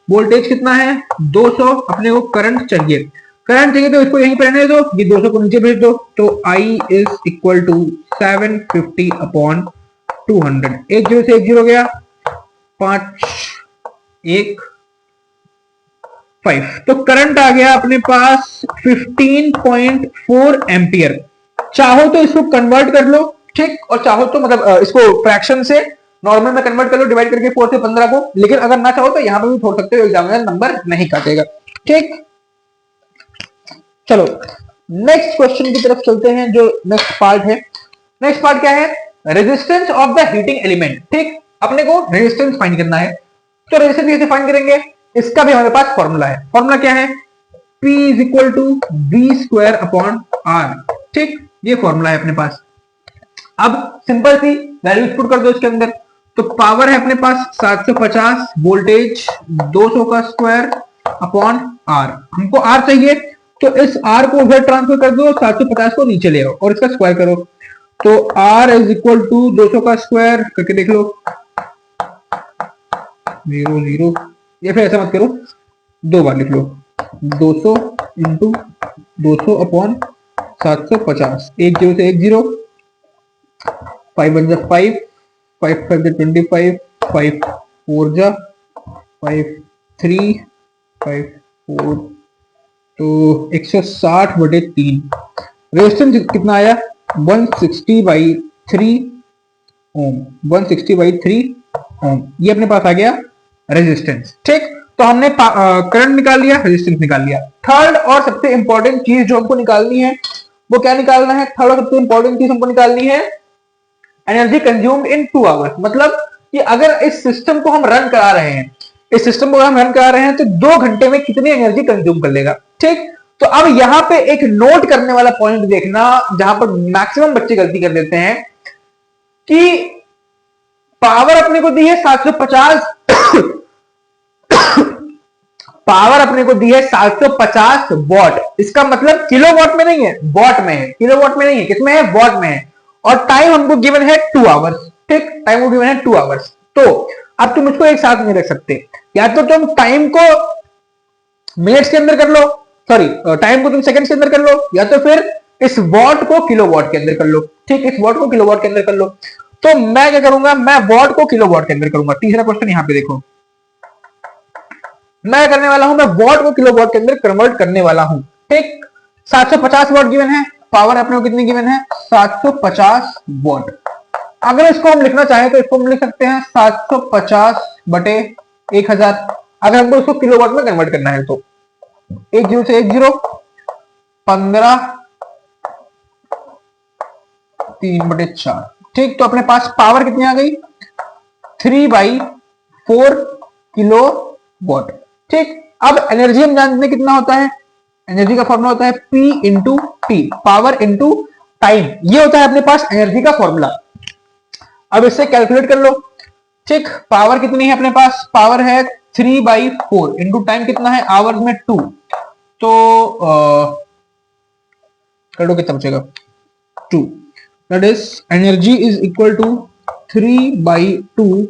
S1: वोल्टेज कितना है 200, अपने को करंट चाहिए, करंट चाहिए तो इसको यहीं पर रहने दो, ये 200 को नीचे भेज दो, तो I is equal to 750 upon 200, 1 0 से 1 0 गया, 5 1 5, तो करंट आ गया अपने पास 15.4 एम्पियर। चाहो तो इसको कन्वर्ट कर लो, ठीक, और चाहो तो मतलब इसको फ्रैक्शन से नॉर्मल में कन्वर्ट कर लो, डिवाइड करके 4 से 15 को, लेकिन अगर ना चाहो तो यहां पे भी छोड़ सकते हो, एग्जामिनर नंबर नहीं काटेगा। ठीक, चलो नेक्स्ट क्वेश्चन की तरफ चलते हैं, जो नेक्स्ट पार्ट है। नेक्स्ट पार्ट क्या है, resistance of the heating element. ठीक, अपने को रेजिस्टेंस फाइंड करना है, तो रेजिस्टेंस कैसे फाइंड करेंगे, इसका भी हमारे पास फॉर्मूला है। फॉर्मूला क्या है, P is equal to V square upon R। ठीक, ये फॉर्मूला है अपने पास। अब सिंपल सी वैल्यूज पुट कर दो इसके अंदर, तो पावर है अपने पास 750, वोल्टेज 200 का स्क्वायर अपॉन आर, हमको आर चाहिए, तो इस आर को उधर ट्रांसफर कर दो, 750 को नीचे ले आओ और इसका स्क्वायर करो, तो आर इज इक्वल टू 200 का स्क्वायर करके देख लो, 0 0, या फिर ऐसा मत करो, दो बार लिख लो, 200 इंटू 200 अपॉन 750, 1 0 से 1 0, 5 1 जा 5, 5 5 जा 25, 5 4 जा 5 3, 5 4, तो 160 बटे 3, रेजिस्टेंस कितना आया 160 बाई 3 ओम, 160 बाई 3 ओम, ये अपने पास आ गया रेजिस्टेंस। ठीक, तो हमने करंट निकाल लिया, रेजिस्टेंस निकाल लिया। थर्ड और सबसे इंपॉर्टेंट चीज जो हमको निकालनी है वो क्या निकालना है, थर्ड और सबसे इंपॉर्टेंट चीज हमको निकालनी है एनर्जी कंज्यूम्ड इन 2 आवर्स। मतलब कि अगर इस सिस्टम को हम रन करा रहे हैं, इस सिस्टम को हम रन करा रहे हैं तो 2 घंटे में कितनी एनर्जी कंज्यूम कर लेगा। ठीक, तो अब यहां पे एक नोट करने वाला पॉइंट देखना, जहां पर मैक्सिमम बच्चे गलती कर देते हैं कि पावर अपने को दी है 750 पावर अपने को दी है 750 वॉट, इसका मतलब किलोवाट में नहीं है, वॉट में है, किलोवाट में नहीं है, किसमें है, वॉट में है, और टाइम हमको गिवन है 2 आवर्स। ठीक, टाइम को गिवन है 2 आवर्स। तो अब तुम इसको एक साथ नहीं रख सकते, या तो तुम टाइम को मिनट्स के अंदर कर लो, सॉरी टाइम को तुम सेकंड के अंदर कर लो, या तो फिर इस वॉट को किलोवाट के अंदर कर लो। ठीक, इस वॉट को किलोवाट के अंदर कर लो। तो मैं क्या करूंगा, मैं वॉट को किलोवाट के अंदर करूंगा। तीसरा क्वेश्चन यहां पे देखो, मैं करने वाला हूं, मैं वॉट को किलोवाट के अंदर कन्वर्ट करने वाला हूं। ठीक, 750 वॉट गिवन है, पावर अपने को कितनी गिवन है 750 वॉट। अगर इसको हम लिखना चाहें तो इसको हम लिख सकते हैं 750 बटे 1000, अगर हमको इसको किलोवाट में कन्वर्ट करना है तो 1 0 से 1 0, 15 3 बटे 4। ठीक, तो अपने पास पावर कितनी आ गई 3/4 किलो वॉट। ठीक, अब एनर्जी हम जानते हैं कितना होता है, एनर्जी का फॉर्मूला होता है P into T, power into time, ये होता है अपने पास एनर्जी का फॉर्मूला। अब इससे कैलकुलेट कर लो। ठीक, पावर कितनी है अपने पास, पावर है 3/4 इंटू टाइम कितना है, आवर्स में 2, तो कर लो कितना बचेगा 2, that is energy is equal to 3/2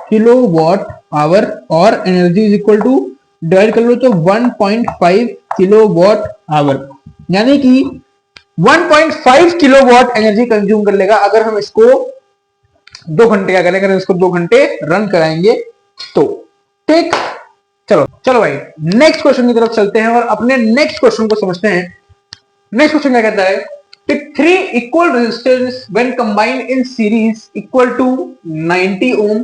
S1: kilowatt hour, और energy is equal to divide कर लो तो 1.5 किलोवाट आवर, यानी कि 1.5 किलोवाट एनर्जी कंज्यूम कर लेगा अगर हम इसको 2 घंटे क्या करेंगे, अगर इसको 2 घंटे रन कराएंगे तो। ठीक, चलो चलो भाई नेक्स्ट क्वेश्चन की तरफ चलते हैं और अपने नेक्स्ट क्वेश्चन को समझते हैं। नेक्स्ट क्वेश्चन क्या कहता है कि 3 equal resistance when combined in series equal to 90 ohm,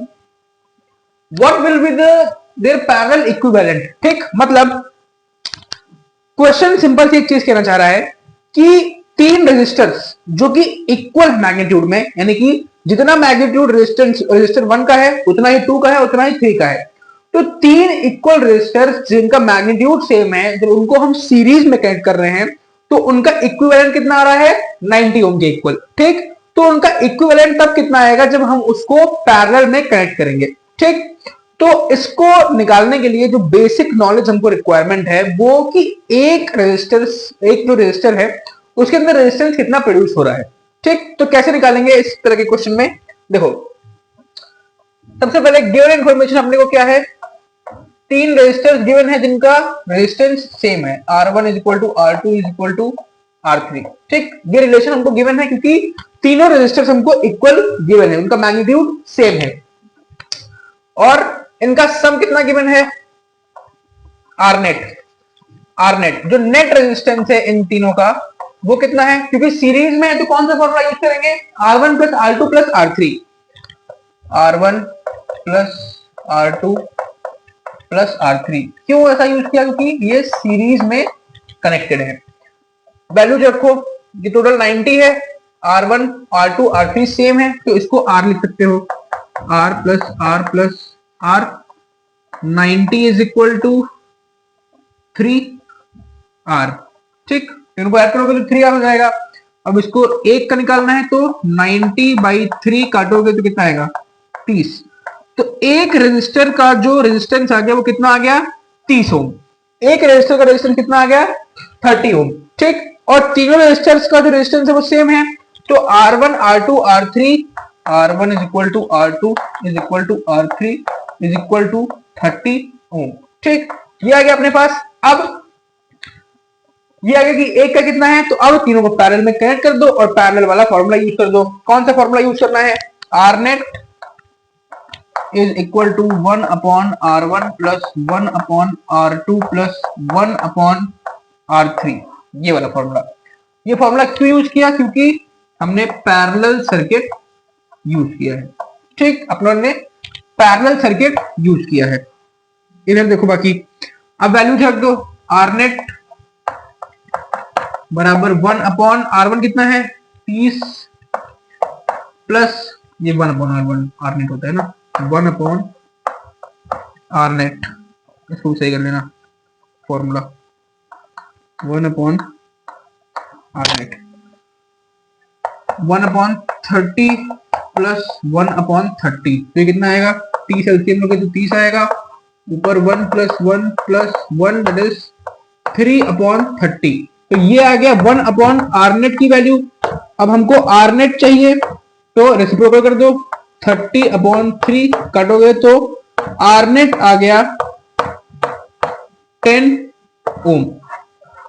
S1: what will be their parallel equivalent. ठीक, मतलब क्वेश्चन सिंपल सी एक चीज कहना चाह रहा है कि 3 रेजिस्टर्स जो कि इक्वल मैग्नीट्यूड में, यानी कि जितना मैग्नीट्यूड रेजिस्टर 1 का है उतना ही 2 का है, उतना ही 3 का है, तो 3 इक्वल रेजिस्टर्स जिनका मैग्नीट्यूड सेम है, जब उनको हम सीरीज में कनेक्ट कर रहे हैं तो उनका इक्विवेलेंट कितना आ रहा है 90 ओम के इक्वल। ठीक, तो उनका इक्विवेलेंट तब कितना आएगा जब हम उसको पैरेलल में कनेक्ट करेंगे। ठीक, तो इसको निकालने के लिए जो बेसिक नॉलेज हमको रिक्वायरमेंट है वो कि एक जो रेजिस्टर है उसके अंदर रेजिस्टेंस कितना प्रोड्यूस हो रहा है। ठीक, तो कैसे निकालेंगे इस तरह के क्वेश्चन में, देखो सबसे पहले गिवन इंफॉर्मेशन अपने को क्या है, 3 रेजिस्टर्स गिवन है जिनका रेजिस्टेंस सेम है, R1 is equal to R2 is equal to R3। ठीक, ये रिलेशन हमको गिवन है क्योंकि तीनों रेजिस्टर्स हमको इक्वल गिवन है, उनका मैग्नीट्यूड सेम है, और इनका सम कितना गिवन है R नेट जो नेट रेजिस्टेंस है इन तीनों का वो कितना है, क्योंकि सीरीज में है तो कौन सा फॉर्मूला यूज करेंगे, R1 plus R2 plus R3, R1 plus R2 plus R3। क्यों ऐसा यूज किया, क्योंकि ये सीरीज में कनेक्टेड है। वैल्यू रखो, ये टोटल 90 है, R1 R2 R3 सेम है तो इसको R लिख सकते हो, R plus R 90 is equal to 3R। ठीक, इनको ऐड करोगे तो 3R हो जाएगा। अब इसको 1 का निकालना है तो 90/3 काटोगे तो कितना आएगा 30। तो एक रेजिस्टर का जो रेजिस्टेंस आ गया वो कितना आ गया 30 ओम। एक रेजिस्टर का रेजिस्टेंस कितना आ गया 30 ओम। ठीक, और तीनों रेजिस्टर्स का जो रेजिस्टेंस है वो सेम है। तो R1 R2 R3, R1 is equal to R2 is equal to R3 is equal to 30 ohm. ठीक, ये आ गया अपने पास। अब ये आ गया कि एक का कितना है, तो अब तीनों को पैरेलल में कनेक्ट कर दो और पैरेलल वाला फॉर्मूला यूज कर दो। कौन सा फॉर्मूला यूज करना है, Rnet is equal to 1 upon R1 plus 1 upon R2 plus 1 upon R3, ये वाला फॉर्मूला। ये फॉर्मूला क्यों यूज किया, क्योंकि हमने पैरेलल सर्किट यूज किया है। ठीक, अपनों ने पैरेलल सर्किट यूज किया है। इधर देखो बाकी, अब वैल्यू रख दो। Rnet बराबर 1 अपॉन R1 कितना है 30 प्लस ये 1 अपॉन R1 Rnet होता है ना, 1 अपॉन Rnet, इसको सही कर लेना formula, 1 upon Rnet, 1 upon 30 plus 1 upon 30, तो ये कितना आएगा 30 एलसीएम लोगे तो 30 आएगा, ऊपर 1 plus 1 plus 1 that is 3 upon 30। तो ये आ गया 1 अपॉन Rnet की वैल्यू। अब हमको Rnet चाहिए तो रेसिप्रोकल कर दो, 30 अपॉन 3 काटोगे तो Rnet आ गया 10 ओम।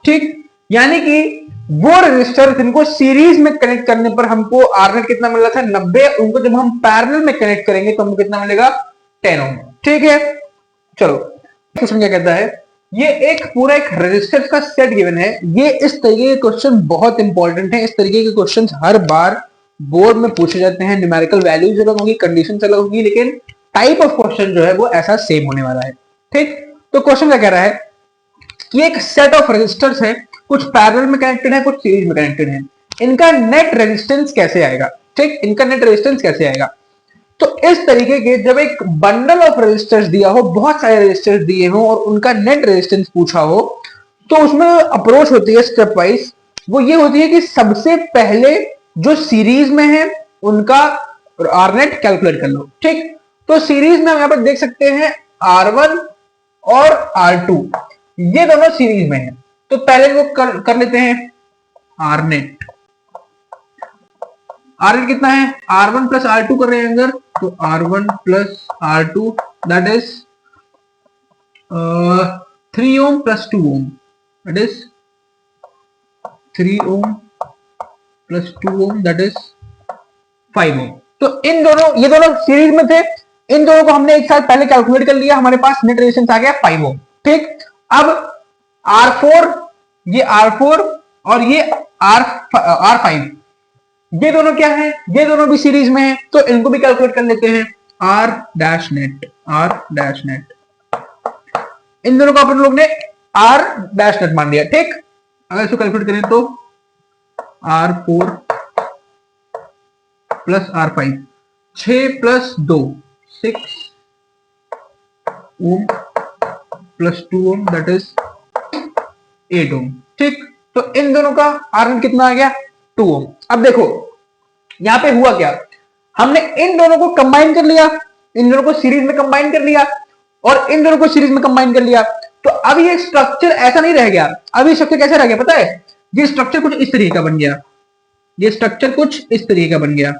S1: ठीक, यानी कि वो रेजिस्टर जिनको सीरीज में कनेक्ट करने पर हमको Rnet कितना मिल रहा था 90, उनको जब हम पैरेलल में कनेक्ट करेंगे तो हमको कितना मिलेगा 10 ओम। ठीक है, चलो क्वेश्चन क्या कहता है, ये एक पूरा एक रेजिस्टेंस का सेट गिवन है। ये इस तरीके के क्वेश्चन बहुत इंपॉर्टेंट है। इस तरीके के क्वेश्चन हर बार बोर्ड में पूछे जाते हैं। न्यूमेरिकल वैल्यूज अलग होगी, कंडीशन अलग होगी, लेकिन टाइप ऑफ क्वेश्चन जो है वो ऐसा सेम होने वाला है। ठीक, तो क्वेश्चन क्या कह रहा है कि एक सेट ऑफ रेजिस्टर्स है, कुछ पैरेलल में कनेक्टेड है, कुछ सीरीज में कनेक्टेड है। इनका नेट रेजिस्टेंस कैसे आएगा। ठीक, इनका नेट रेजिस्टेंस कैसे आएगा, तो इस तरीके के जब एक बंडल ऑफ रेजिस्टर्स दिया हो, बहुत सारे रेजिस्टर्स दिए हो और उनका नेट रेजिस्टेंस पूछा हो, तो उसमें अप्रोच होती है स्टेप वाइज। वो ये होती है कि सबसे पहले जो सीरीज में है उनका Rnet कैलकुलेट कर लो। ठीक, तो सीरीज में हम यहां पर देख सकते हैं R1 और R2, ये दोनों सीरीज में है। तो पहले वो कर लेते हैं Rnet। R1 कितना है, R1 प्लस R2 कर रहे हैं अगर, तो R1 plus R2 that is 3 ohm plus 2 ohm, that is 3 ohm plus 2 ohm that is 5 ohm. तो इन दोनों, ये दोनों सीरीज में थे, इन दोनों को हमने एक साथ पहले कैलकुलेट कर लिया, हमारे पास नेट रेजिस्टेंस आ गया 5 ओम। ठीक, अब R4, ये R4 और ये R5, ये दोनों क्या है, ये दोनों भी सीरीज में है, तो इनको भी कैलकुलेट कर लेते हैं। R dash net, R dash net, इन दोनों को अपन लोग ने R डैश नेट मान लिया। ठीक, अगर इसको कैलकुलेट करें तो R4 plus R5, 6 plus 2 6 ohm plus 2 ohm that is 8 ohm. ठीक, तो इन दोनों का Rnet कितना आ गया 2 ओम। अब देखो यहां पे हुआ क्या, हमने इन दोनों को कंबाइन कर लिया, इन दोनों को सीरीज में कंबाइन कर लिया और इन दोनों को सीरीज में कंबाइन कर लिया। तो अब ये स्ट्रक्चर ऐसा नहीं रह गया। अब ये स्ट्रक्चर कैसा रह गया पता है, ये स्ट्रक्चर कुछ इस तरीके का बन गया, ये स्ट्रक्चर कुछ इस तरीके का बन गया।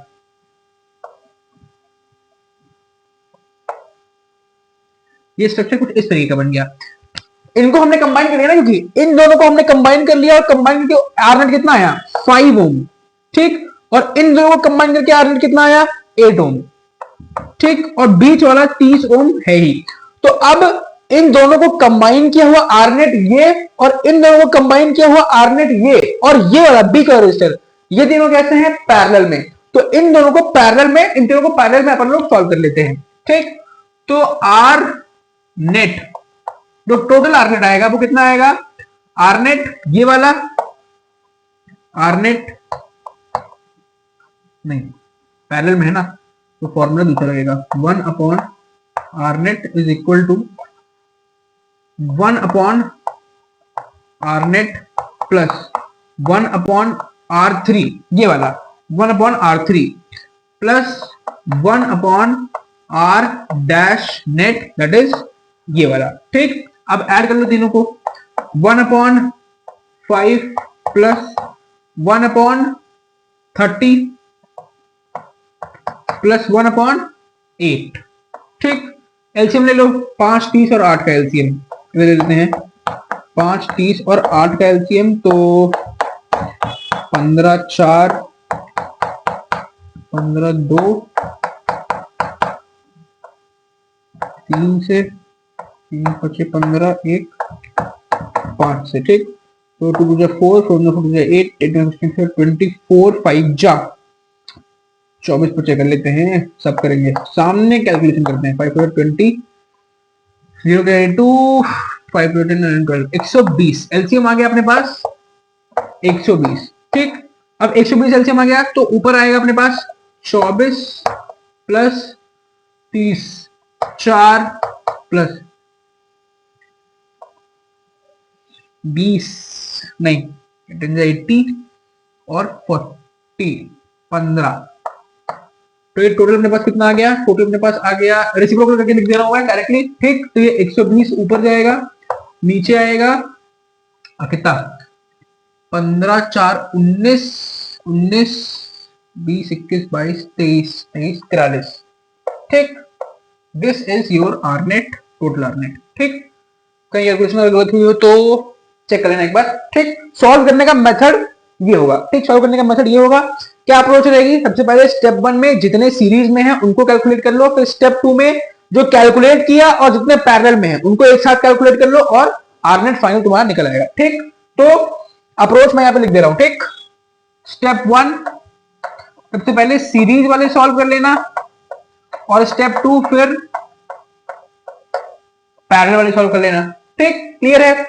S1: ये स्ट्रक्चर कुछ इस तरीके का बन गया। इनको हमने कंबाइन कर लिया ना, क्योंकि इन दोनों को हमने कंबाइन कर लिया और कंबाइन करके Rnet कितना आया 5 ओम। ठीक, और इन दोनों को कंबाइन करके Rnet कितना आया 8 ओम। ठीक, और बीच वाला 30 ओम है ही। तो अब इन दोनों को कंबाइन किया हुआ Rnet ये, और इन दोनों को कंबाइन किया हुआ Rnet ये, और ये वाला बीच वाला रेजिस्टर, ये तीनों कैसे हैं पैरेलल में। तो इन दोनों को पैरेलल में, इन तीनों को पैरेलल में अपन लोग सॉल्व कर लेते हैं। ठीक, तो Rnet, जो टोटल Rnet आएगा वो कितना आएगा, Rnet ये वाला, Rnet नहीं पैरेलल में है ना, तो फॉर्मूला दूसरा लगेगा, 1 upon Rnet is equal to 1 upon Rnet plus 1 upon R3, ये वाला 1 upon R3 plus 1 upon R dash net, that is ये वाला। ठीक, अब ऐड कर लो तीनों को, 1/5 प्लस 1/30 प्लस 1/8। ठीक, एलसीएम ले लो, 5, 30 और 8 का एलसीएम ले लेते हैं। 5, 30 और 8 का एलसीएम तो 15, 4, 15, 2, 3 से 3, 5, 15, 1, 5 से। ठीक, तो 2 4 4, 4 8, 8 24, 5 जा 24 बचे कर लेते हैं, सब करेंगे सामने, कैलकुलेशन करते हैं। 5 20, 0 2, 5 10 12, 120 एलसीएम आ गया अपने पास, 120। ठीक, अब 120 एलसीएम आ गया तो ऊपर आएगा अपने पास 24 प्लस 30, 4 प्लस 20 नहीं 80 और 40, 15। तो ये टोटल अपने पास कितना आ गया? टोटल अपने पास आ गया, रेसिप्रोकल करके लिख देना हुआ है डायरेक्टली। ठीक, तो ये 120 ऊपर जाएगा, नीचे आएगा कितना, 15, 4, 19, 19, 20, 21, 22, 23, 23, 43। ठीक, this is your R net, total R net. ठीक, कहीं कैलकुलेशन गलत हुई हो तो चेक कर लेना एक बार। ठीक, सॉल्व करने का मेथड ये होगा। ठीक, सॉल्व करने का मेथड ये होगा, क्या अप्रोच रहेगी? सबसे पहले स्टेप 1 में जितने सीरीज में है उनको कैलकुलेट कर लो, फिर स्टेप 2 में जो कैलकुलेट किया और जितने पैरेलल में है उनको एक साथ कैलकुलेट कर लो और आरनेट फाइनल तुम्हारा निकल आएगा। ठीक, तो अप्रोच मैं यहां पे लिख दे रहा हूं। ठीक, स्टेप 1 सबसे पहले सीरीज वाले सॉल्व कर लेना और स्टेप 2 फिर पैरेलल वाले सॉल्व कर लेना। ठीक, क्लियर है?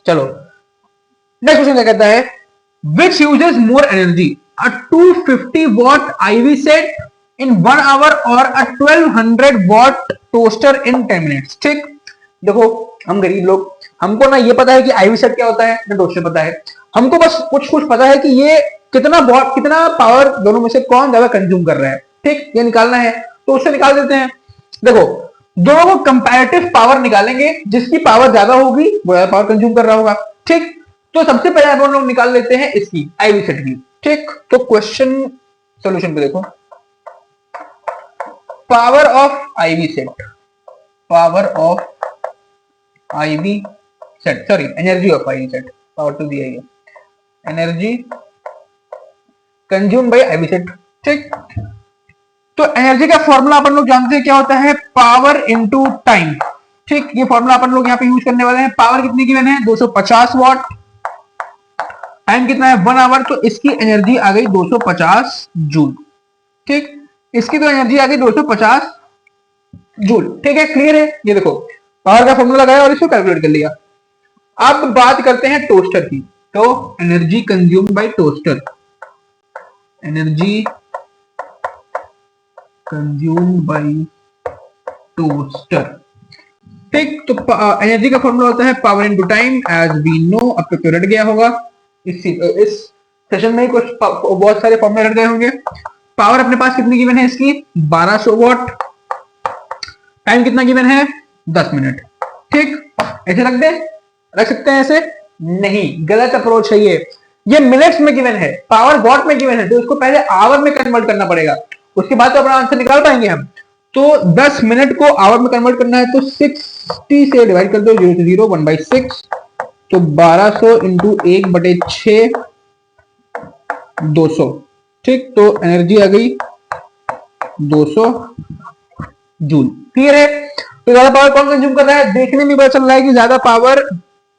S1: चलो नेक्स्ट क्वेश्चन क्या कहता है, which uses more energy, a 250 watt IV set in 1 hour or a 1200 watt toaster in 10 minutes। ठीक, देखो हम गरीब लोग, हमको ना ये पता है कि आईवी सेट क्या होता है ना टोस्टर पता है, हमको बस कुछ कुछ पता है कि ये कितना वॉट कितना पावर दोनों में से कौन ज्यादा कंज्यूम कर रहा है। ठीक, ये निकालना है तो उससे निकाल देते हैं। देखो दोनों को कंपैरेटिव पावर निकालेंगे, जिसकी पावर ज्यादा होगी वो ज्यादा पावर कंज्यूम कर रहा होगा। ठीक, तो सबसे पहले हम लोग निकाल लेते हैं इसकी आईवी सेट की। ठीक, तो क्वेश्चन सॉल्यूशन पे देखो, power of IV set, power of IV set, sorry energy of IV set, power to दिया है, energy consume by IV set. ठीक, तो एनर्जी का फॉर्मूला अपन लोग जानते हैं क्या होता है, पावर इनटू टाइम। ठीक, ये फॉर्मूला अपन लोग यहाँ पे यूज करने वाले हैं। पावर कितनी गिवन है, 250 वॉट, टाइम कितना है 1 आवर, तो इसकी एनर्जी आ गई 250 जूल। ठीक, इसकी तो एनर्जी आ गई 250 जूल। ठीक है, क्लियर है? ये देखो पावर का फॉर्मूला लगाया और इसको कैलकुलेट कर लिया। अब बात करते हैं टोस्टर की, तो energy consume by toaster, energy consume by toaster. ठीक, तो एनर्जी का फॉर्मूला होता है power into time, as we know. अब तो रट गया होगा, इस सेशन में ही कुछ बहुत सारे फॉर्मूले रट गए होंगे। पावर अपने पास कितनी गिवन है इसकी, 1200 वॉट, टाइम कितना गिवन है 10 मिनट। ठीक, ऐसे रख सकते हैं ऐसे? नहीं, गलत अप्रोच है ये मिनट्स में गिवन है, पावर वॉट में गिवन है, तो इसको पहले आवर में कन्वर्ट करना पड़ेगा, उसके बाद तो अपना आंसर निकाल पाएंगे हम। तो 10 मिनट को आवर में कन्वर्ट करना है तो 60 से डिवाइड कर दो, 0 से 0, 1/6, तो 1200 इंटू 1/6, 200। ठीक, तो एनर्जी आ गई 200 जूल। क्लियर है? तो ज्यादा पावर कौन कंज्यूम कर रहा है, देखने में पता चल रहा है कि ज्यादा पावर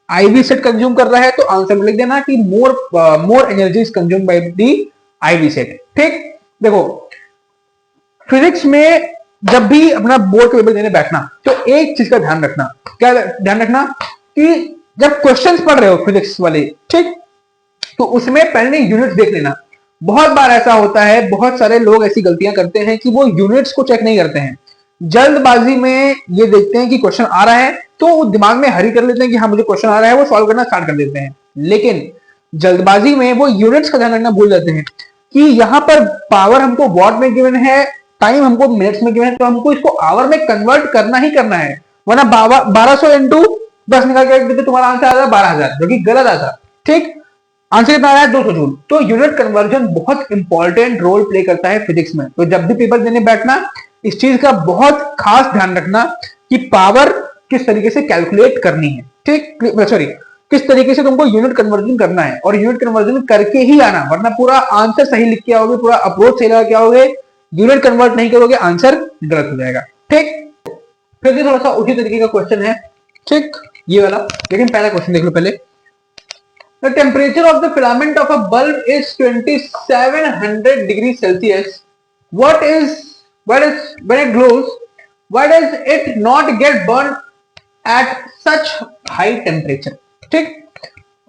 S1: आईवी सेट कंज्यूम कर रहा है, तो आंसर में लिख देना कि more energy is consume by the ivy set. ठीक, देखो फिजिक्स में जब भी अपना बोर्ड के पेपर देने बैठना तो एक चीज का ध्यान रखना, क्या ध्यान रखना, कि जब क्वेश्चंस पढ़ रहे हो फिजिक्स वाले, ठीक, तो उसमें पहले यूनिट्स देख लेना। बहुत बार ऐसा होता है, बहुत सारे लोग ऐसी गलतियां करते हैं कि वो यूनिट्स को चेक नहीं करते हैं, जल्दबाजी में ये देखते हैं कि क्वेश्चन आ रहा है तो वो दिमाग में हरी कर लेते हैं कि हाँ मुझे क्वेश्चन आ रहा है, वो सॉल्व करना स्टार्ट कर देते हैं, लेकिन जल्दबाजी में वो यूनिट्स का ध्यान रखना भूल जाते हैं कि यहां पर पावर हमको वॉट में गिवन है, टाइम हमको मिनट्स में गिवन है, तो हमको इसको आवर में कन्वर्ट करना ही करना है, वरना 1200 इंटू 10 निकाल के रख देते तुम्हारा आंसर आ जाता 12,000, जो कि गलत आता। ठीक, आंसर कितना आया 200 जूल। तो यूनिट कन्वर्जन बहुत इंपॉर्टेंट रोल प्ले करता है फिजिक्स में। तो जब भी पेपर देने बैठना इस चीज का बहुत खास ध्यान रखना कि पावर किस तरीके से कैलकुलेट करनी है। ठीक, सॉरी, किस तरीके से तुमको यूनिट कन्वर्जन करना है, और यूनिट कन्वर्जन करके ही आना, वरना पूरा आंसर सही लिख के आओगे, पूरा अप्रोच सही लगा के आओगे, यूनिट कन्वर्ट नहीं करोगे, आंसर गलत हो जाएगा। ठीक, फिर से थोड़ा सा उसी तरीके का क्वेश्चन है। ठीक, ये वाला, लेकिन पहला क्वेश्चन देख लो पहले। The temperature of the filament of a bulb is 2700 degrees Celsius. What is when it glows? Why does it not get burned at such high temperature? ठीक,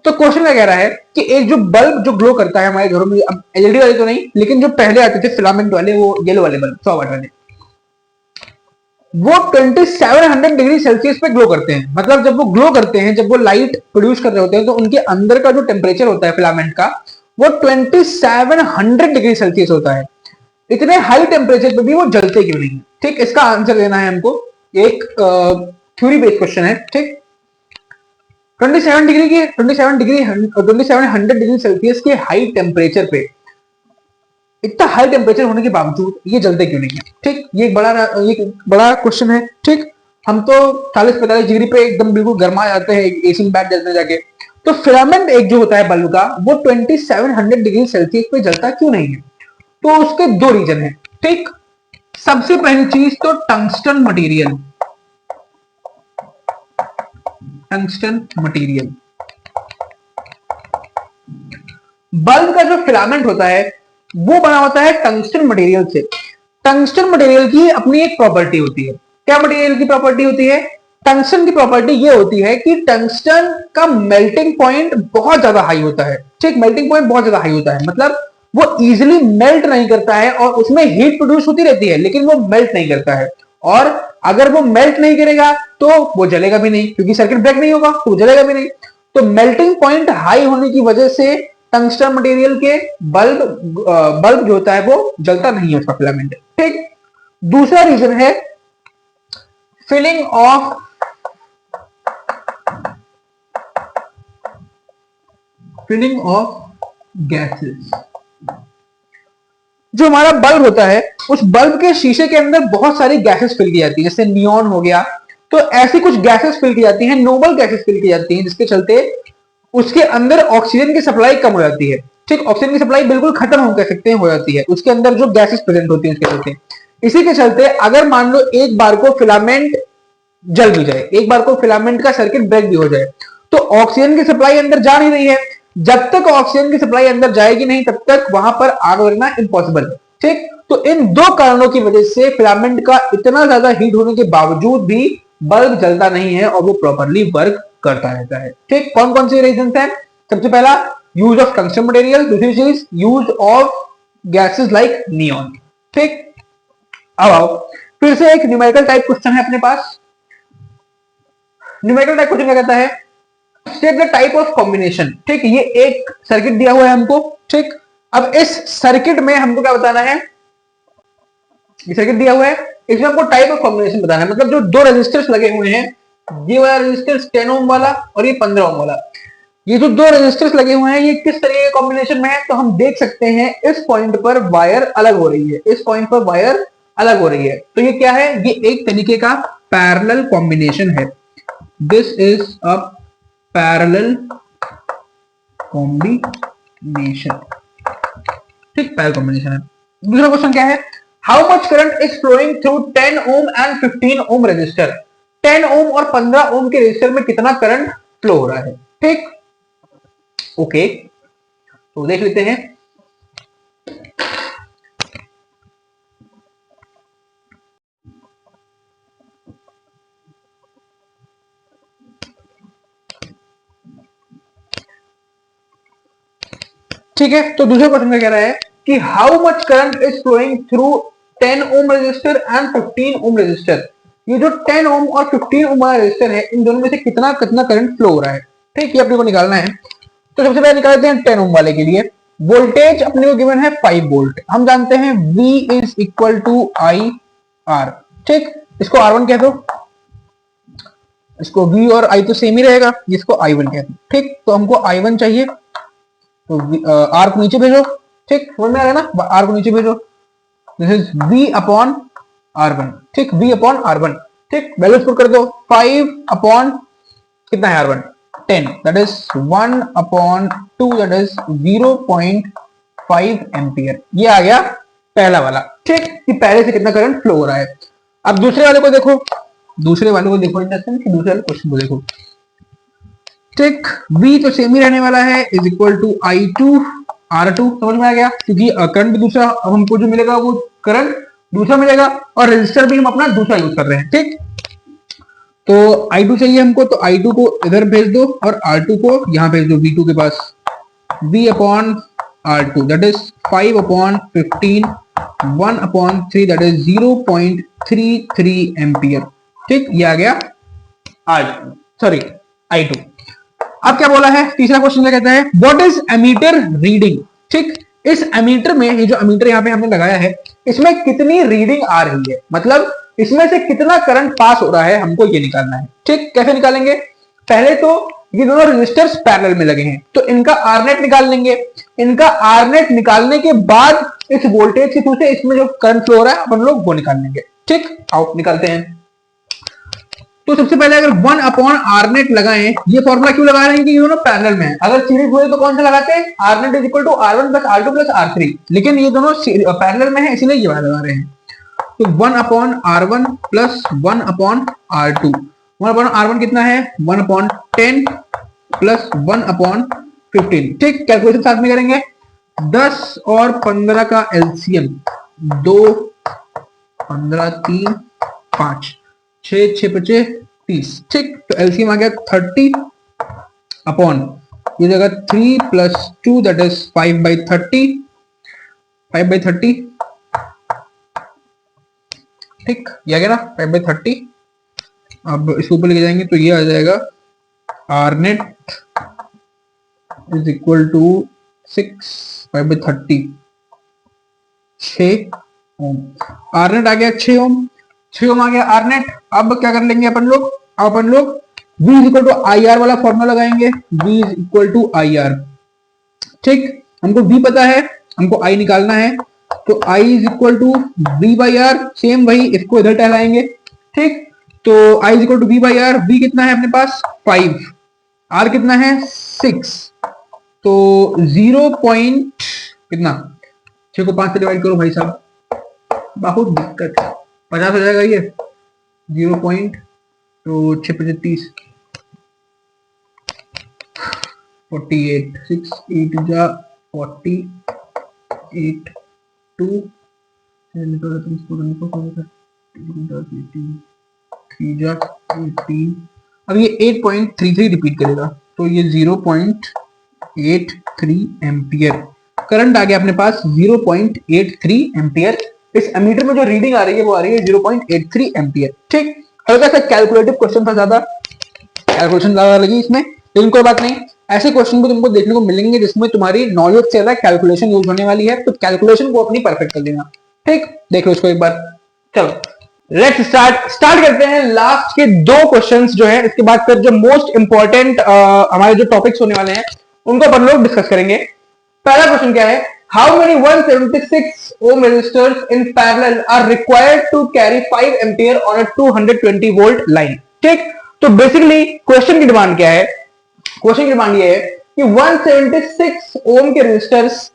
S1: तो क्वेश्चन क्या कह रहा है कि एक जो बल्ब जो ग्लो करता है हमारे घरों में, अब एलईडी वाले तो नहीं, लेकिन जो पहले आते थे फिलामेंट वाले, वो येलो वाले बल्ब 100 वाट वाले, वो 2700 डिग्री सेल्सियस पे ग्लो करते हैं। मतलब जब वो ग्लो करते हैं, जब वो लाइट प्रोड्यूस कर रहे होते हैं, तो उनके अंदर का जो टेम्परेचर होता है फिलामेंट का, वो 2700 डिग्री सेल्सियस होता है। इतने हाई टेम्परेचर पे भी वो जलते क्यों नहीं है? ठीक, इसका आंसर देना है हमको। एक थ्योरी बेस्ड क्वेश्चन है। ठीक, 2700 डिग्री सेल्सियस के हाई टेम्परेचर पे, इतना हाई टेम्परेचर होने के बावजूद ये जलते क्यों नहीं है? ठीक, ये एक बड़ा क्वेश्चन है। ठीक, हम तो 40-45 डिग्री पे एकदम बिल्कुल गर्मा जाते हैं एसी में बैठ जाते जाके। तो फिलामेंट एक जो होता है बल्ब का, वो 2700 डिग्री सेल्सियस पे जलता क्यों नहीं है? तो उसके दो रीजन है। ठीक, सबसे पहली चीज तो टंगस्टन मटेरियल। बल्ब का जो फिलामेंट होता है वो बना होता है टंगस्टन मटेरियल से। टंगस्टन मटेरियल की अपनी एक प्रॉपर्टी होती है। क्या मटेरियल की प्रॉपर्टी होती है? टंगस्टन की प्रॉपर्टी ये होती है कि टंगस्टन का मेल्टिंग पॉइंट बहुत ज्यादा हाई होता है। ठीक, मेल्टिंग पॉइंट बहुत ज्यादा हाई होता है, मतलब वो इजिली मेल्ट नहीं करता है, और उसमें हीट प्रोड्यूस होती रहती है, लेकिन वो मेल्ट नहीं करता है। और अगर वो मेल्ट नहीं करेगा तो वो जलेगा भी नहीं, क्योंकि सर्किट ब्रेक नहीं होगा, तो वो जलेगा भी नहीं। तो मेल्टिंग पॉइंट हाई होने की वजह से टंगस्टन मटेरियल के बल्ब जो होता है वो जलता नहीं है, उसका फिलामेंट। ठीक, दूसरा रीजन है फिलिंग ऑफ गैसेस। जो हमारा बल्ब होता है, उस बल्ब के शीशे के अंदर बहुत सारी गैसेस फिल की जाती है, जैसे नियॉन हो गया। तो ऐसी कुछ गैसेस फिल की जाती हैं, नोबल गैसेस फिल की जाती हैं, जिसके चलते उसके अंदर ऑक्सीजन की सप्लाई कम हो जाती है। ठीक, ऑक्सीजन की सप्लाई बिल्कुल खत्म हो कह सकते हैं हो जाती है, उसके अंदर जो गैसेस प्रेजेंट होती हैं उसके चलते। इसी के चलते अगर मान लो एक बार को फिलामेंट जल भी जाए, एक बार को फिलामेंट का सर्किट ब्रेक भी हो जाए, तो ऑक्सीजन की सप्लाई अंदर जा नहीं रही है। जब तक ऑक्सीजन की सप्लाई अंदर जाएगी नहीं, तब तक वहां पर आग लगना इम्पॉसिबल है। ठीक, तो इन दो कारणों की वजह से फिलामेंट का इतना ज्यादा हीट होने के बावजूद भी बल्ब जलता नहीं है, और वो प्रॉपरली वर्क करता रहता है। ठीक, कौन कौन से रीजन है? सबसे पहला यूज ऑफ टंगस्टन मटेरियल, दूसरी चीज use of gases like neon. ठीक, अब आओ फिर से एक न्यूमेरिकल टाइप क्वेश्चन है अपने पास। न्यूमेरिकल टाइप क्वेश्चन क्या कहता है? State the type of combination. ठीक, ये एक सर्किट दिया हुआ है हमको। ठीक, अब इस सर्किट में हमको क्या बताना है? ये सर्किट दिया हुआ है, इसमें हमको टाइप ऑफ कॉम्बिनेशन बताना है। मतलब जो दो रेजिस्टर्स लगे हुए हैं, ये वाला रेजिस्टर 10 ओम वाला और ये 15 ओम वाला, ये जो दो रेजिस्टर्स लगे हुए हैं, ये किस तरीके के कॉम्बिनेशन में है? तो हम देख सकते हैं इस पॉइंट पर वायर अलग हो रही है, इस पॉइंट पर वायर अलग हो रही है। तो ये क्या है? ये एक तरीके का पैरेलल कॉम्बिनेशन है। This is a parallel combination. ठीक, पैरेलल कॉम्बिनेशन है। दूसरा क्वेश्चन क्या है? How much current is flowing through 10 ohm and 15 ohm resistor. 10 ohm और 15 ओम के रेजिस्टर में कितना करंट फ्लो हो रहा है? ठीक, ओके, तो देख लेते हैं। ठीक है, तो दूसरा क्वेश्चन क्या कह रहा है कि how much current is flowing through 10 ohm resistor and 15 ohm resistor. ये जो 10 ओम और 15 ओम वाला रेजिस्टर है, इन दोनों में से कितना कितना करंट फ्लो हो रहा है। ठीक, ये अपने को निकालना है। तो सबसे पहले निकालते हैं 10 ओम वाले के लिए। वोल्टेज अपने को गिवन है 5 वोल्ट, हम जानते हैं V is equal to I R, ठीक। इसको R1 कह दो, इसको V और I तो सेम ही रहेगा, इसको I1 कह दो, ठीक। तो हमको I1 चाहिए, तो R को नीचे भेजो, ठीक, समझ में आ रहा है ना, R को नीचे भेजो, this is V upon R1, ठीक, V अपॉन R1, ठीक। वैल्यूज पुट कर दो, 5 अपॉन कितना है R1 10, that is 1 upon 2, that is 0.5 ampere. ये आ गया पहला वाला, ठीक, कि पहले से कितना करंट फ्लो हो रहा है। अब दूसरे वाले को देखो, दूसरे वाले को देखो, दूसरे वाले क्वेश्चन को देखो, ठीक। V तो सेम ही रहने वाला है, is equal to I2 R2, समझ में आ गया, क्योंकि करंट भी दूसरा हमको जो मिलेगा वो करंट दूसरा मिलेगा, और रेजिस्टर भी हम अपना दूसरा यूज कर रहे हैं, ठीक। तो I2 चाहिए हमको, तो I2 को इधर भेज दो और R2 को यहां भेज दो V2 के पास, V upon R2 that is 5 upon 15, 1 upon 3 that is 0.33 ampere, ठीक। ये आ गया I2। अब क्या बोला है, तीसरा क्वेश्चन क्या कहता है, व्हाट इज एमीटर रीडिंग, ठीक। इस एमीटर में, ये जो एमीटर यहाँ पे हमने लगाया है, इसमें कितनी रीडिंग आ रही है, मतलब इसमें से कितना करंट पास हो रहा है, हमको ये निकालना है, ठीक। कैसे निकालेंगे, पहले तो ये दोनों रेजिस्टर्स पैरेलल में लगे हैं, तो इनका आरनेट निकाल लेंगे। इनका आरनेट निकालने के बाद इस वोल्टेज के थ्रू से इसमें जो करंट फ्लो हो रहा है अपन लोग वो निकाल लेंगे, ठीक। आओ निकालते हैं। तो सबसे पहले अगर 1 अपॉन आरनेट लगाएं, ये फॉर्मूला क्यों लगा रहे हैं कि ये दोनों पैरेलल में है, अगर सीरीज हुए तो कौन सा लगाते हैं, R net is equal to R1 plus R2 plus R3, लेकिन ये दोनों पैरेलल में है इसलिए ये वाला लगा रहे हैं। तो 1 upon R1 plus 1 upon R2, 1 upon R1 कितना है, 1 अपॉन 10 प्लस 1 अपॉन 15, ठीक। कैलकुलेशन साथ में करेंगे, 10 और 15 का एलसीएम 2, 15, 3, 5, 6, 6 5 30, ठीक। तो एलसीएम आ गया 30 अपॉन ये जगह 3 प्लस 2 दैट इज 5/30, 5/30, ठीक। ये आ गया ना 5/30। अब इसको ऊपर लेके जाएंगे तो ये आ जाएगा R net is equal to 6 5/30, 6 ohm. R net आ गया 6 ओम, 6 ओम आ गया आर नेट। अब क्या कर लेंगे अपन लोग, V is equal to I R वाला फॉर्मूला लगाएंगे, V is equal to I R, ठीक। हमको V पता है, हमको I निकालना है, तो I is equal to V by R, same वही, इसको इधर टहलाएंगे, ठीक। तो I is equal to V by R, V कितना है अपने पास 5, R कितना है 6, तो 0 पॉइंट कितना, 6 को 5 से डिवाइड करो भाई साहब, बहुत दिक्कत है, 50 हो जाएगा ये, 0 पॉइंट, तो 6 5 30, 48, 6 8 जा 48, 2 3 जा 18, अब ये 8.33 रिपीट करेगा, तो ये 0.83 एम्पियर करंट आ गया अपने पास, 0.83 एम्पियर। इस एमीटर में जो रीडिंग आ रही है वो आ रही है 0.83 एम्पियर, ठीक। हल्का सा कैलकुलेटिव क्वेश्चन था, ज्यादा कैलकुलेशन ज्यादा लगी इसमें, लेकिन कोई बात नहीं, ऐसे क्वेश्चन को तुमको देखने को मिलेंगे जिसमें तुम्हारी नॉलेज से ज्यादा कैलकुलेशन यूज होने वाली है, तो कैलकुलेशन को अपनी परफेक्ट कर देना, ठीक। देख लो इसको एक बार, चलो लेट्स स्टार्ट करते हैं लास्ट के 2 क्वेश्चंस जो है, इसके बाद फिर जो मोस्ट इंपॉर्टेंट हमारे जो टॉपिक्स होने वाले हैं उनको अपन लोग डिस्कस करेंगे। पहला क्वेश्चन क्या है, how many 176 ohm resistors in parallel are required to carry 5 ampere on a 220 volt line, ठीक। तो बेसिकली क्वेश्चन की डिमांड क्या है, क्वेश्चन की डिमांड ये है कि 176 ओम के रेजिस्टर्स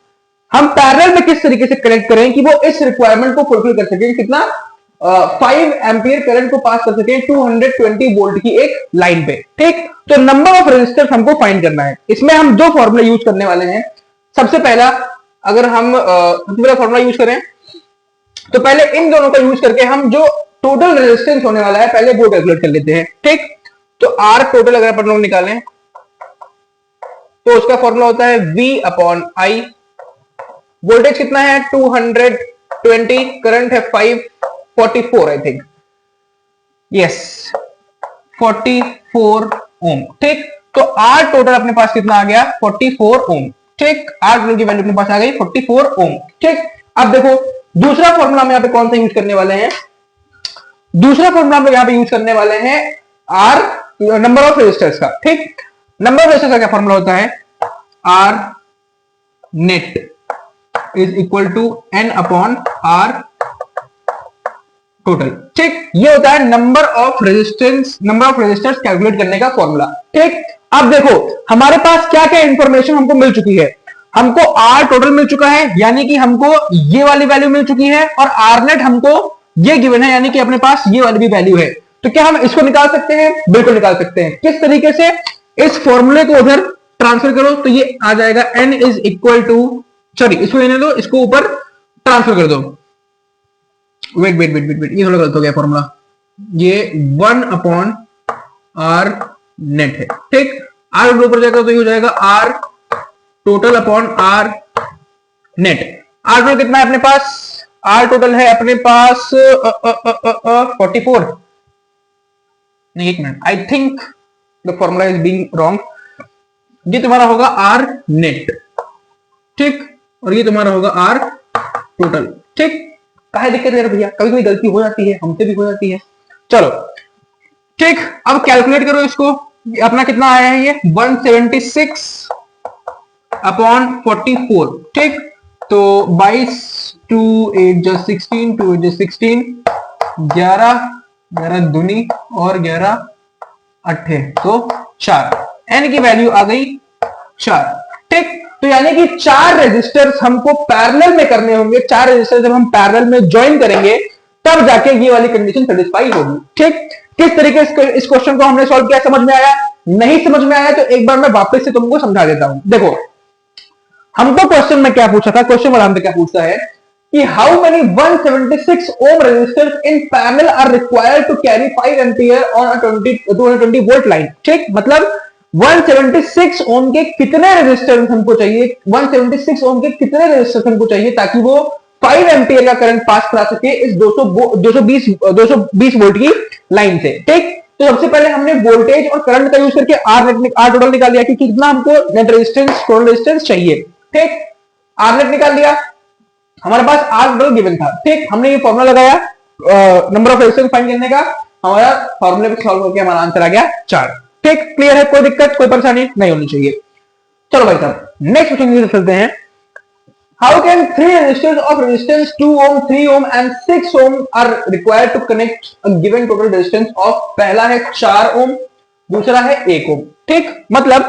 S1: हम पैरेलल में किस तरीके से कनेक्ट करें कि वो इस रिक्वायरमेंट को फुलफिल कर सके, कितना 5 एम्पियर करंट को पास कर सके 220 वोल्ट की एक लाइन पे, ठीक। तो नंबर ऑफ रेजिस्टर्स हमको फाइंड करना है, इसमें हम 2 फॉर्मूला यूज करने वाले हैं। सबसे पहला, अगर हम फॉर्मूला यूज करें तो पहले इन दोनों का यूज करके हम जो टोटल रेजिस्टेंस होने वाला है पहले वो कैलकुलेट कर लेते हैं, ठीक। तो आर टोटल अगर अपन लोग निकालें तो उसका फॉर्मूला होता है V अपॉन आई, वोल्टेज कितना है 220, करंट है 544 आई थिंक, यस 44 ओम, ठीक। तो आर टोटल अपने पास कितना आ गया 44 ओम, ठीक, आर टोटल की वैल्यू अपने पास आ गई 44 ओम। ठीक, अब देखो दूसरा फॉर्मूला हम यहाँ पे कौन सा यूज करने वाले हैं, दूसरा फॉर्मूला हम यहाँ पे यूज करने वाले हैं आर नंबर ऑफ रेजिस्टर्स का। ठीक, नंबर ऑफ रेजिस्टर्स का क्या फॉर्मूला होता है, R net is equal to n upon R total. ठीक, ये होता है नंबर ऑफ रेजिस्टर्स कैलकुलेट करने का फॉर्मूला। ठीक, अब देखो हमारे पास क्या क्या इंफॉर्मेशन हमको मिल चुकी है, हमको आर टोटल मिल चुका है यानी कि हमको ये वाली वैल्यू मिल चुकी है, और आर नेट हमको ये गिवन है यानी कि अपने पास ये वाली भी वैल्यू है। तो क्या हम इसको निकाल सकते हैं, बिल्कुल निकाल सकते हैं। किस तरीके से, इस फॉर्मूले को उधर ट्रांसफर करो तो ये आ जाएगा n is equal to, sorry इसको लेने दो, इसको ऊपर ट्रांसफर कर दो। Wait wait wait wait wait, ये थोड़ा गलत हो गया फॉर्मूला, ये 1 अपॉन आर नेट है। ठीक, आर ऊपर जाएगा तो ये हो जाएगा R total upon R net. R total कितना है अपने पास, आर टोटल है अपने पास 44, नहीं एक minute, I think the formula is being wrong. ये तुम्हारा होगा आर नेट, ठीक, और ये तुम्हारा होगा आर टोटल। ठीक, काहे दिक्कत है भैया, कभी कभी गलती हो जाती है, हमसे भी हो जाती है। चलो ठीक, अब कैलकुलेट करो इसको, अपना कितना आया है ये 176 अपॉन 44। ठीक, तो 22 2 8 जा 16 2 8 जा 16 11 11 दूनी और 11 8 तो 4, एन की वैल्यू आ गई 4। ठीक, तो यानी कि 4 रेजिस्टर्स हमको पैरेलल में करने होंगे, 4 रेजिस्टर्स जब हम पैरेलल में ज्वाइन करेंगे तब जाके ये वाली कंडीशन सेटिस्फाई होगी। ठीक, किस तरीके से इस क्वेश्चन को हमने सॉल्व किया, समझ में आया, नहीं समझ में आया तो एक बार मैं वापस से तुमको समझा देता हूं। देखो हमको क्वेश्चन में क्या पूछा था, क्वेश्चन में हमने क्या पूछा है कि how many 176 ohm resistors in parallel are required to carry 5 ampere on a 220 volt line. ठीक, मतलब 176 ओम के कितने रेजिस्टेंस हमको चाहिए, 176 ओम के कितने रेजिस्टेंस हमको चाहिए ताकि वो 5 एम्पियर का करंट पास करा सके इस 220 वोल्ट की लाइन से। ठीक, तो सबसे पहले हमने वोल्टेज और करंट का यूज करके आर टोटल निकाल लिया कि कितना हमको नेट रेजिस्टेंस टोटल रेजिस्टेंस चाहिए। ठीक, आर नेट निकाल लिया, हमारे पास आर टोटल गिवन था। ठीक, हमने ये फॉर्मूला लगाया नंबर ऑफ रेजिस्टेंस फाइंड करने का, हमारा फॉर्मूले पे सॉल्व होकर हमारा आंसर आ गया 4। ठीक, क्लियर है, कोई दिक्कत कोई परेशानी नहीं होनी चाहिए। चलो भाई साहब नेक्स्ट क्वेश्चन की चलते हैं। How can 3 resistors of resistance 2 ohm, 3 ohm and 6 ohm are required to connect a given total resistance of, पहला है 4 ohm, दूसरा है 1 ohm। ठीक, मतलब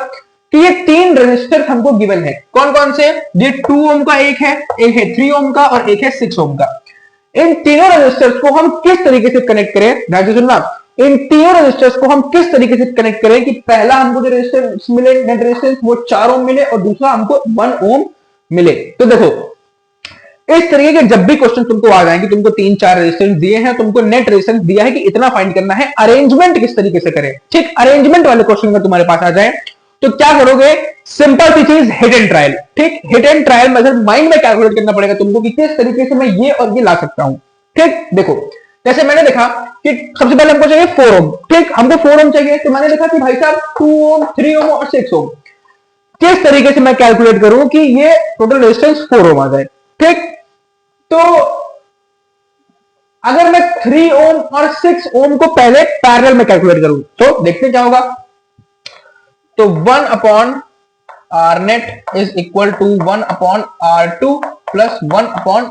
S1: कि ये 3 रेजिस्टर्स हमको गिवन है, कौन कौन से, ये 2 ohm का एक है 3 ohm का और एक है 6 ohm का। इन तीनों रेजिस्टर्स को हम किस तरीके से कनेक्ट करें, ध्यान से सुनना, इन तीनों रेजिस्टर्स को हम किस तरीके से कनेक्ट करें कि पहला हमको जो रेजिस्टेंस मिले नेट रेजिस्टेंस वो 4 ओम मिले और दूसरा हमको 1 ओम मिले। तो देखो इस तरीके के जब भी क्वेश्चन तुमको आ जाएंगे, तुमको 3-4 रेजिस्टेंस दिए हैं, तुमको नेट रेजिस्टेंस दिया है कि इतना फाइंड करना है, अरेंजमेंट किस तरीके से करें। ठीक, अरेंजमेंट वाले क्वेश्चन में तुम्हारे पास आ जाए तो क्या करोगे, सिंपल सी चीज हिट एंड ट्रायल। ठीक, hit and trial method mind में कैलकुलेट करना पड़ेगा तुमको कि किस तरीके से मैं ये और ये ला सकता हूं। ठीक, देखो जैसे मैंने देखा कि सबसे पहले हमको चाहिए 4 ओम। ठीक, हमको 4 ओम चाहिए, तो मैंने देखा कि भाई साहब 2 ओम 3 ओम और 6 ओम किस तरीके से मैं कैलकुलेट करूं कि ये टोटल रेजिस्टेंस 4 ओम आ जाए। ठीक, तो अगर मैं 3 ओम और 6 ओम को पहले पैरेलल में कैलकुलेट करूं तो देखते क्या होगा, तो 1 upon R net is equal to 1 upon R2 plus 1 upon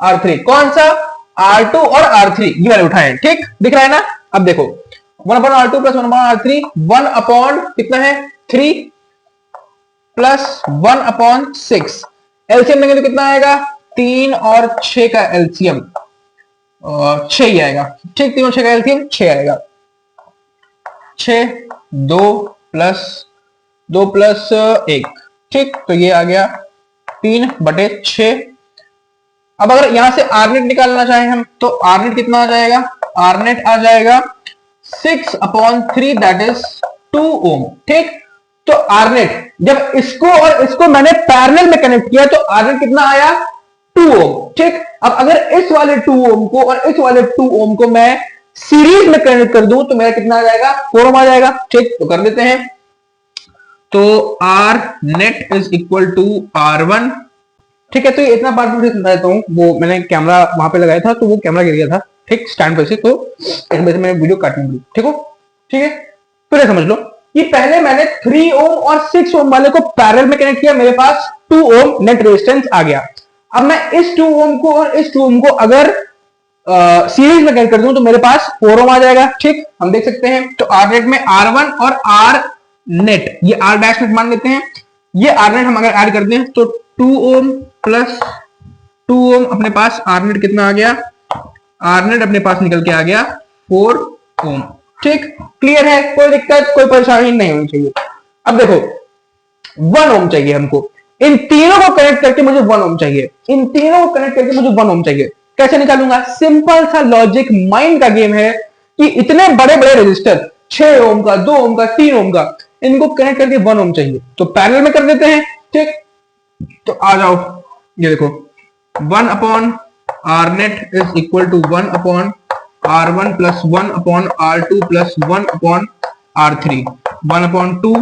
S1: R3। कौन सा, R2 और R3 ये वाले उठाए। ठीक, दिख रहा है ना, अब देखो 1 upon R2 plus 1 upon R3, 1 upon कितना है 3 प्लस 1 अपॉन 6, एलसीएम लेंगे तो कितना आएगा, 3 और 6 का एलसीएम 6 ही आएगा। ठीक, 3 और 6 का एलसीएम 6 आएगा, 6 2 प्लस 1। ठीक, तो ये आ गया 3/6। अब अगर यहां से आरनेट निकालना चाहें हम तो आरनेट कितना आ जाएगा, आरनेट आ जाएगा 6 अपॉन 3 दैट इज 2 ओम। ठीक, तो आरनेट जब इसको और इसको मैंने पैरेलल में कनेक्ट किया तो आरनेट कितना आया 2 ओम। ठीक, अब अगर इस वाले 2 ओम को और इस वाले 2 ओम को मैं सीरीज में कनेक्ट कर दूं तो मेरा कितना आ जाएगा 4 ओम आ जाएगा। ठीक, तो कर लेते हैं, तो R net is equal to R1। ठीक है, तो ये इतना पार्ट मुझे समझा देता हूँ। वो मैंने कैमरा वहां पे लगाया था तो वो कैमरा गिर गया था, ठीक, स्टैंड पे से, तो इस वजह से मैंने वीडियो काटनी पड़ी। ठीक हो, ठीक है। फिर समझ लो कि पहले मैंने 3 ओम और 6 ओम वाले को पैरेलल में कनेक्ट किया, मेरे पास 2 ओम नेट रेजिस्टेंस आ गया। अब मैं इस 2 ओम को और इस 2 ओम को अगर सीरीज में कनेक्ट कर दूं तो मेरे पास 4 ओम आ जाएगा। ठीक, हम देख सकते हैं। तो आर नेट में R1 और आर नेट, ये आर डैश नेट मान लेते हैं, ये आर नेट हम अगर ऐड कर दें तो 2 ओम प्लस 2 ओम अपने पास आर नेट कितना आ गया, आर नेट अपने पास निकल के आ गया 4 ओम। ठीक, क्लियर है, कोई दिक्कत कोई परेशानी नहीं होनी चाहिए। अब देखो 1 ओम चाहिए हमको, इन तीनों को कनेक्ट करके मुझे 1 ओम चाहिए, इन तीनों को कनेक्ट करके मुझे 1 ओम चाहिए। कैसे निकालूंगा? सिंपल सा लॉजिक माइंड का गेम है कि इतने बड़े बड़े रेजिस्टर 6 ओम का, 2 ओम का, 3 ओम का, इनको कनेक्ट करके 1 ओम चाहिए, तो पैरेलल में कर देते हैं। ठीक, तो आ जाओ, ये देखो 1 upon R net is equal to 1 upon R1 plus 1 upon R2 plus 1 upon R3, 1 upon 2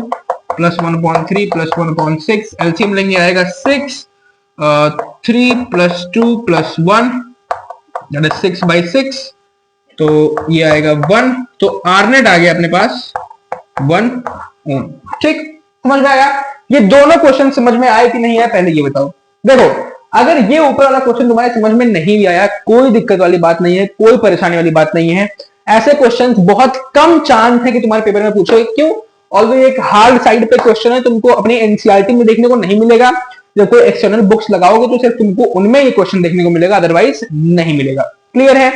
S1: plus 1 upon 3 plus 1 upon 6, LCM लेंगे आएगा 6, 3 प्लस 2 प्लस 1 दैट इज 6/6, तो ये आएगा 1। तो आर नेट आ गया अपने पास 1 ओम। ठीक, समझ में आया? ये दोनों क्वेश्चन समझ में आए कि नहीं आए पहले ये बताओ। देखो अगर ये ऊपर वाला क्वेश्चन तुम्हारे समझ में नहीं भी आया, कोई दिक्कत वाली बात नहीं है, कोई परेशानी वाली बात नहीं है। ऐसे क्वेश्चंस बहुत कम चांस है कि तुम्हारे पेपर में पूछे। क्यों? ऑलरेडी एक हार्ड साइड पे क्वेश्चन है, तुमको अपनी एनसीईआरटी में देखने को नहीं मिलेगा। जब कोई एक्सटर्नल बुक्स लगाओगे तो सिर्फ तुमको उनमें ये क्वेश्चन देखने को मिलेगा, अदरवाइज नहीं मिलेगा। क्लियर है?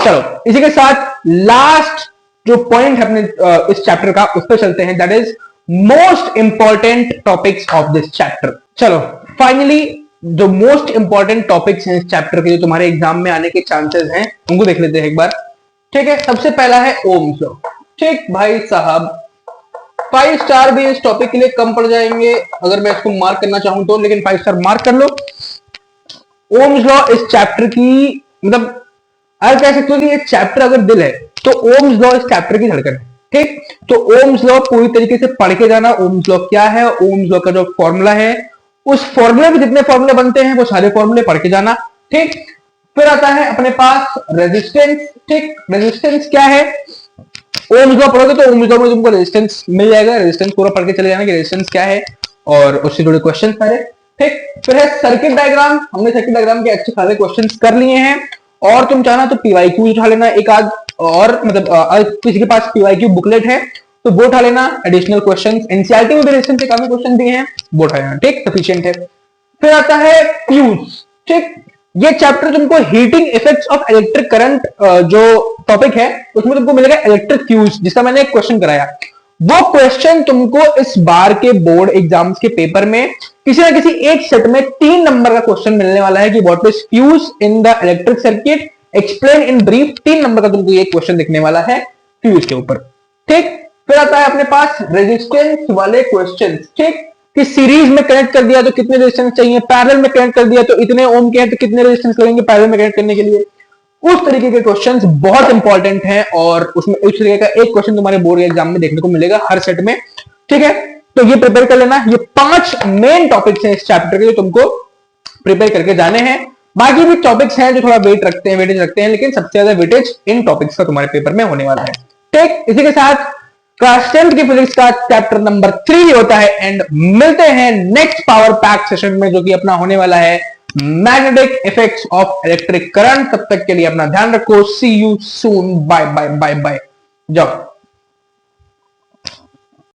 S1: चलो इसी के साथ लास्ट जो पॉइंट है अपने इस चैप्टर का, उस पर चलते हैं, that is most important topics of this chapter. चलो फाइनली जो मोस्ट इंपॉर्टेंट टॉपिक्स हैं इस चैप्टर के, जो तुम्हारे एग्जाम में आने के चांसेस हैं, उनको देख लेते हैं एक बार। ठीक है, सबसे पहला है ओम्स लॉ। ठीक भाई साहब, 5 स्टार भी इस टॉपिक के लिए कम पड़ जाएंगे अगर मैं इसको मार्क करना चाहूं तो, लेकिन 5 स्टार मार्क कर लो। ओम्स लॉ इस चैप्टर की, मतलब अगर कह सकते हो कि ये चैप्टर अगर दिल है तो ओम्स लॉ इस चैप्टर की धड़कन है। ठीक, तो ओम्स लॉ पूरी तरीके से पढ़ के जाना। ओम्स लॉ क्या है, ओम्स लॉ का जो फॉर्मूला है, उस फॉर्मूले में जितने फॉर्मूले बनते हैं वो सारे फॉर्मूले पढ़ के जाना। ठीक, फिर आता है अपने पास रेजिस्टेंस। ठीक, रेजिस्टेंस क्या है? ओम्स लॉ पढ़ोगे तो ओम्स लॉ में तुमको रेजिस्टेंस मिल जाएगा, रेजिस्टेंस पूरा पढ़ के चले जाना कि रेजिस्टेंस क्या है और उससे जुड़े क्वेश्चन सारे। ठीक, फिर है सर्किट डायग्राम। हमने सर्किट डायग्राम के अच्छे खासे क्वेश्चन कर लिए हैं, और तुम चाहना तो पीवाईक्यू उठा लेना एक आध, और मतलब किसी के पास पीवाईक्यू बुकलेट है तो वो उठा लेना। एडिशनल क्वेश्चंस एनसीईआरटी में भी रेजिस्टेंस के काफी क्वेश्चन दिए हैं, वो उठा लेना। ठीक, सफिशिएंट है। फिर आता है फ्यूज। ठीक, ये चैप्टर तुमको heating effects of electric current जो टॉपिक है उसमें तुमको मिलेगा इलेक्ट्रिक फ्यूज, जिसका मैंने एक क्वेश्चन कराया। वो क्वेश्चन तुमको इस बार के बोर्ड एग्जाम्स के पेपर में किसी ना किसी एक सेट में 3 नंबर का क्वेश्चन मिलने वाला है कि what is fuse in the electric circuit, explain in brief. 3 number का तुमको ये क्वेश्चन दिखने वाला है फ्यूज के ऊपर। ठीक, फिर आता है अपने पास रेजिस्टेंस वाले क्वेश्चन। ठीक, कि सीरीज में कनेक्ट कर दिया तो कितने रेजिस्टेंस चाहिए, पैरेलल में कनेक्ट कर दिया तो इतने ओम के हैं तो कितने रेजिस्टेंस लगेंगे पैरेलल में कनेक्ट करने के लिए। उस तरीके के क्वेश्चंस बहुत इंपॉर्टेंट हैं, और उसमें उस तरीके का एक क्वेश्चन तुम्हारे बोर्ड के एग्जाम में देखने को मिलेगा हर सेट में। ठीक है, तो ये प्रिपेयर कर लेना। ये 5 मेन टॉपिक्स हैं इस चैप्टर के जो तुमको प्रिपेयर करके जाने हैं। बाकी भी टॉपिक्स हैं जो थोड़ा वेटेज रखते हैं, लेकिन सबसे ज्यादा वेटेज इन टॉपिक्स का तुम्हारे पेपर में होने वाला है। ठीक, इसी के साथ क्लास 10 की फिजिक्स का चैप्टर नंबर 3 होता है एंड मिलते हैं नेक्स्ट पावर पैक सेशन में, जो कि अपना होने वाला है magnetic effects of electric current. तब तक के लिए अपना ध्यान रखो। See you soon, bye bye bye bye. जाओ।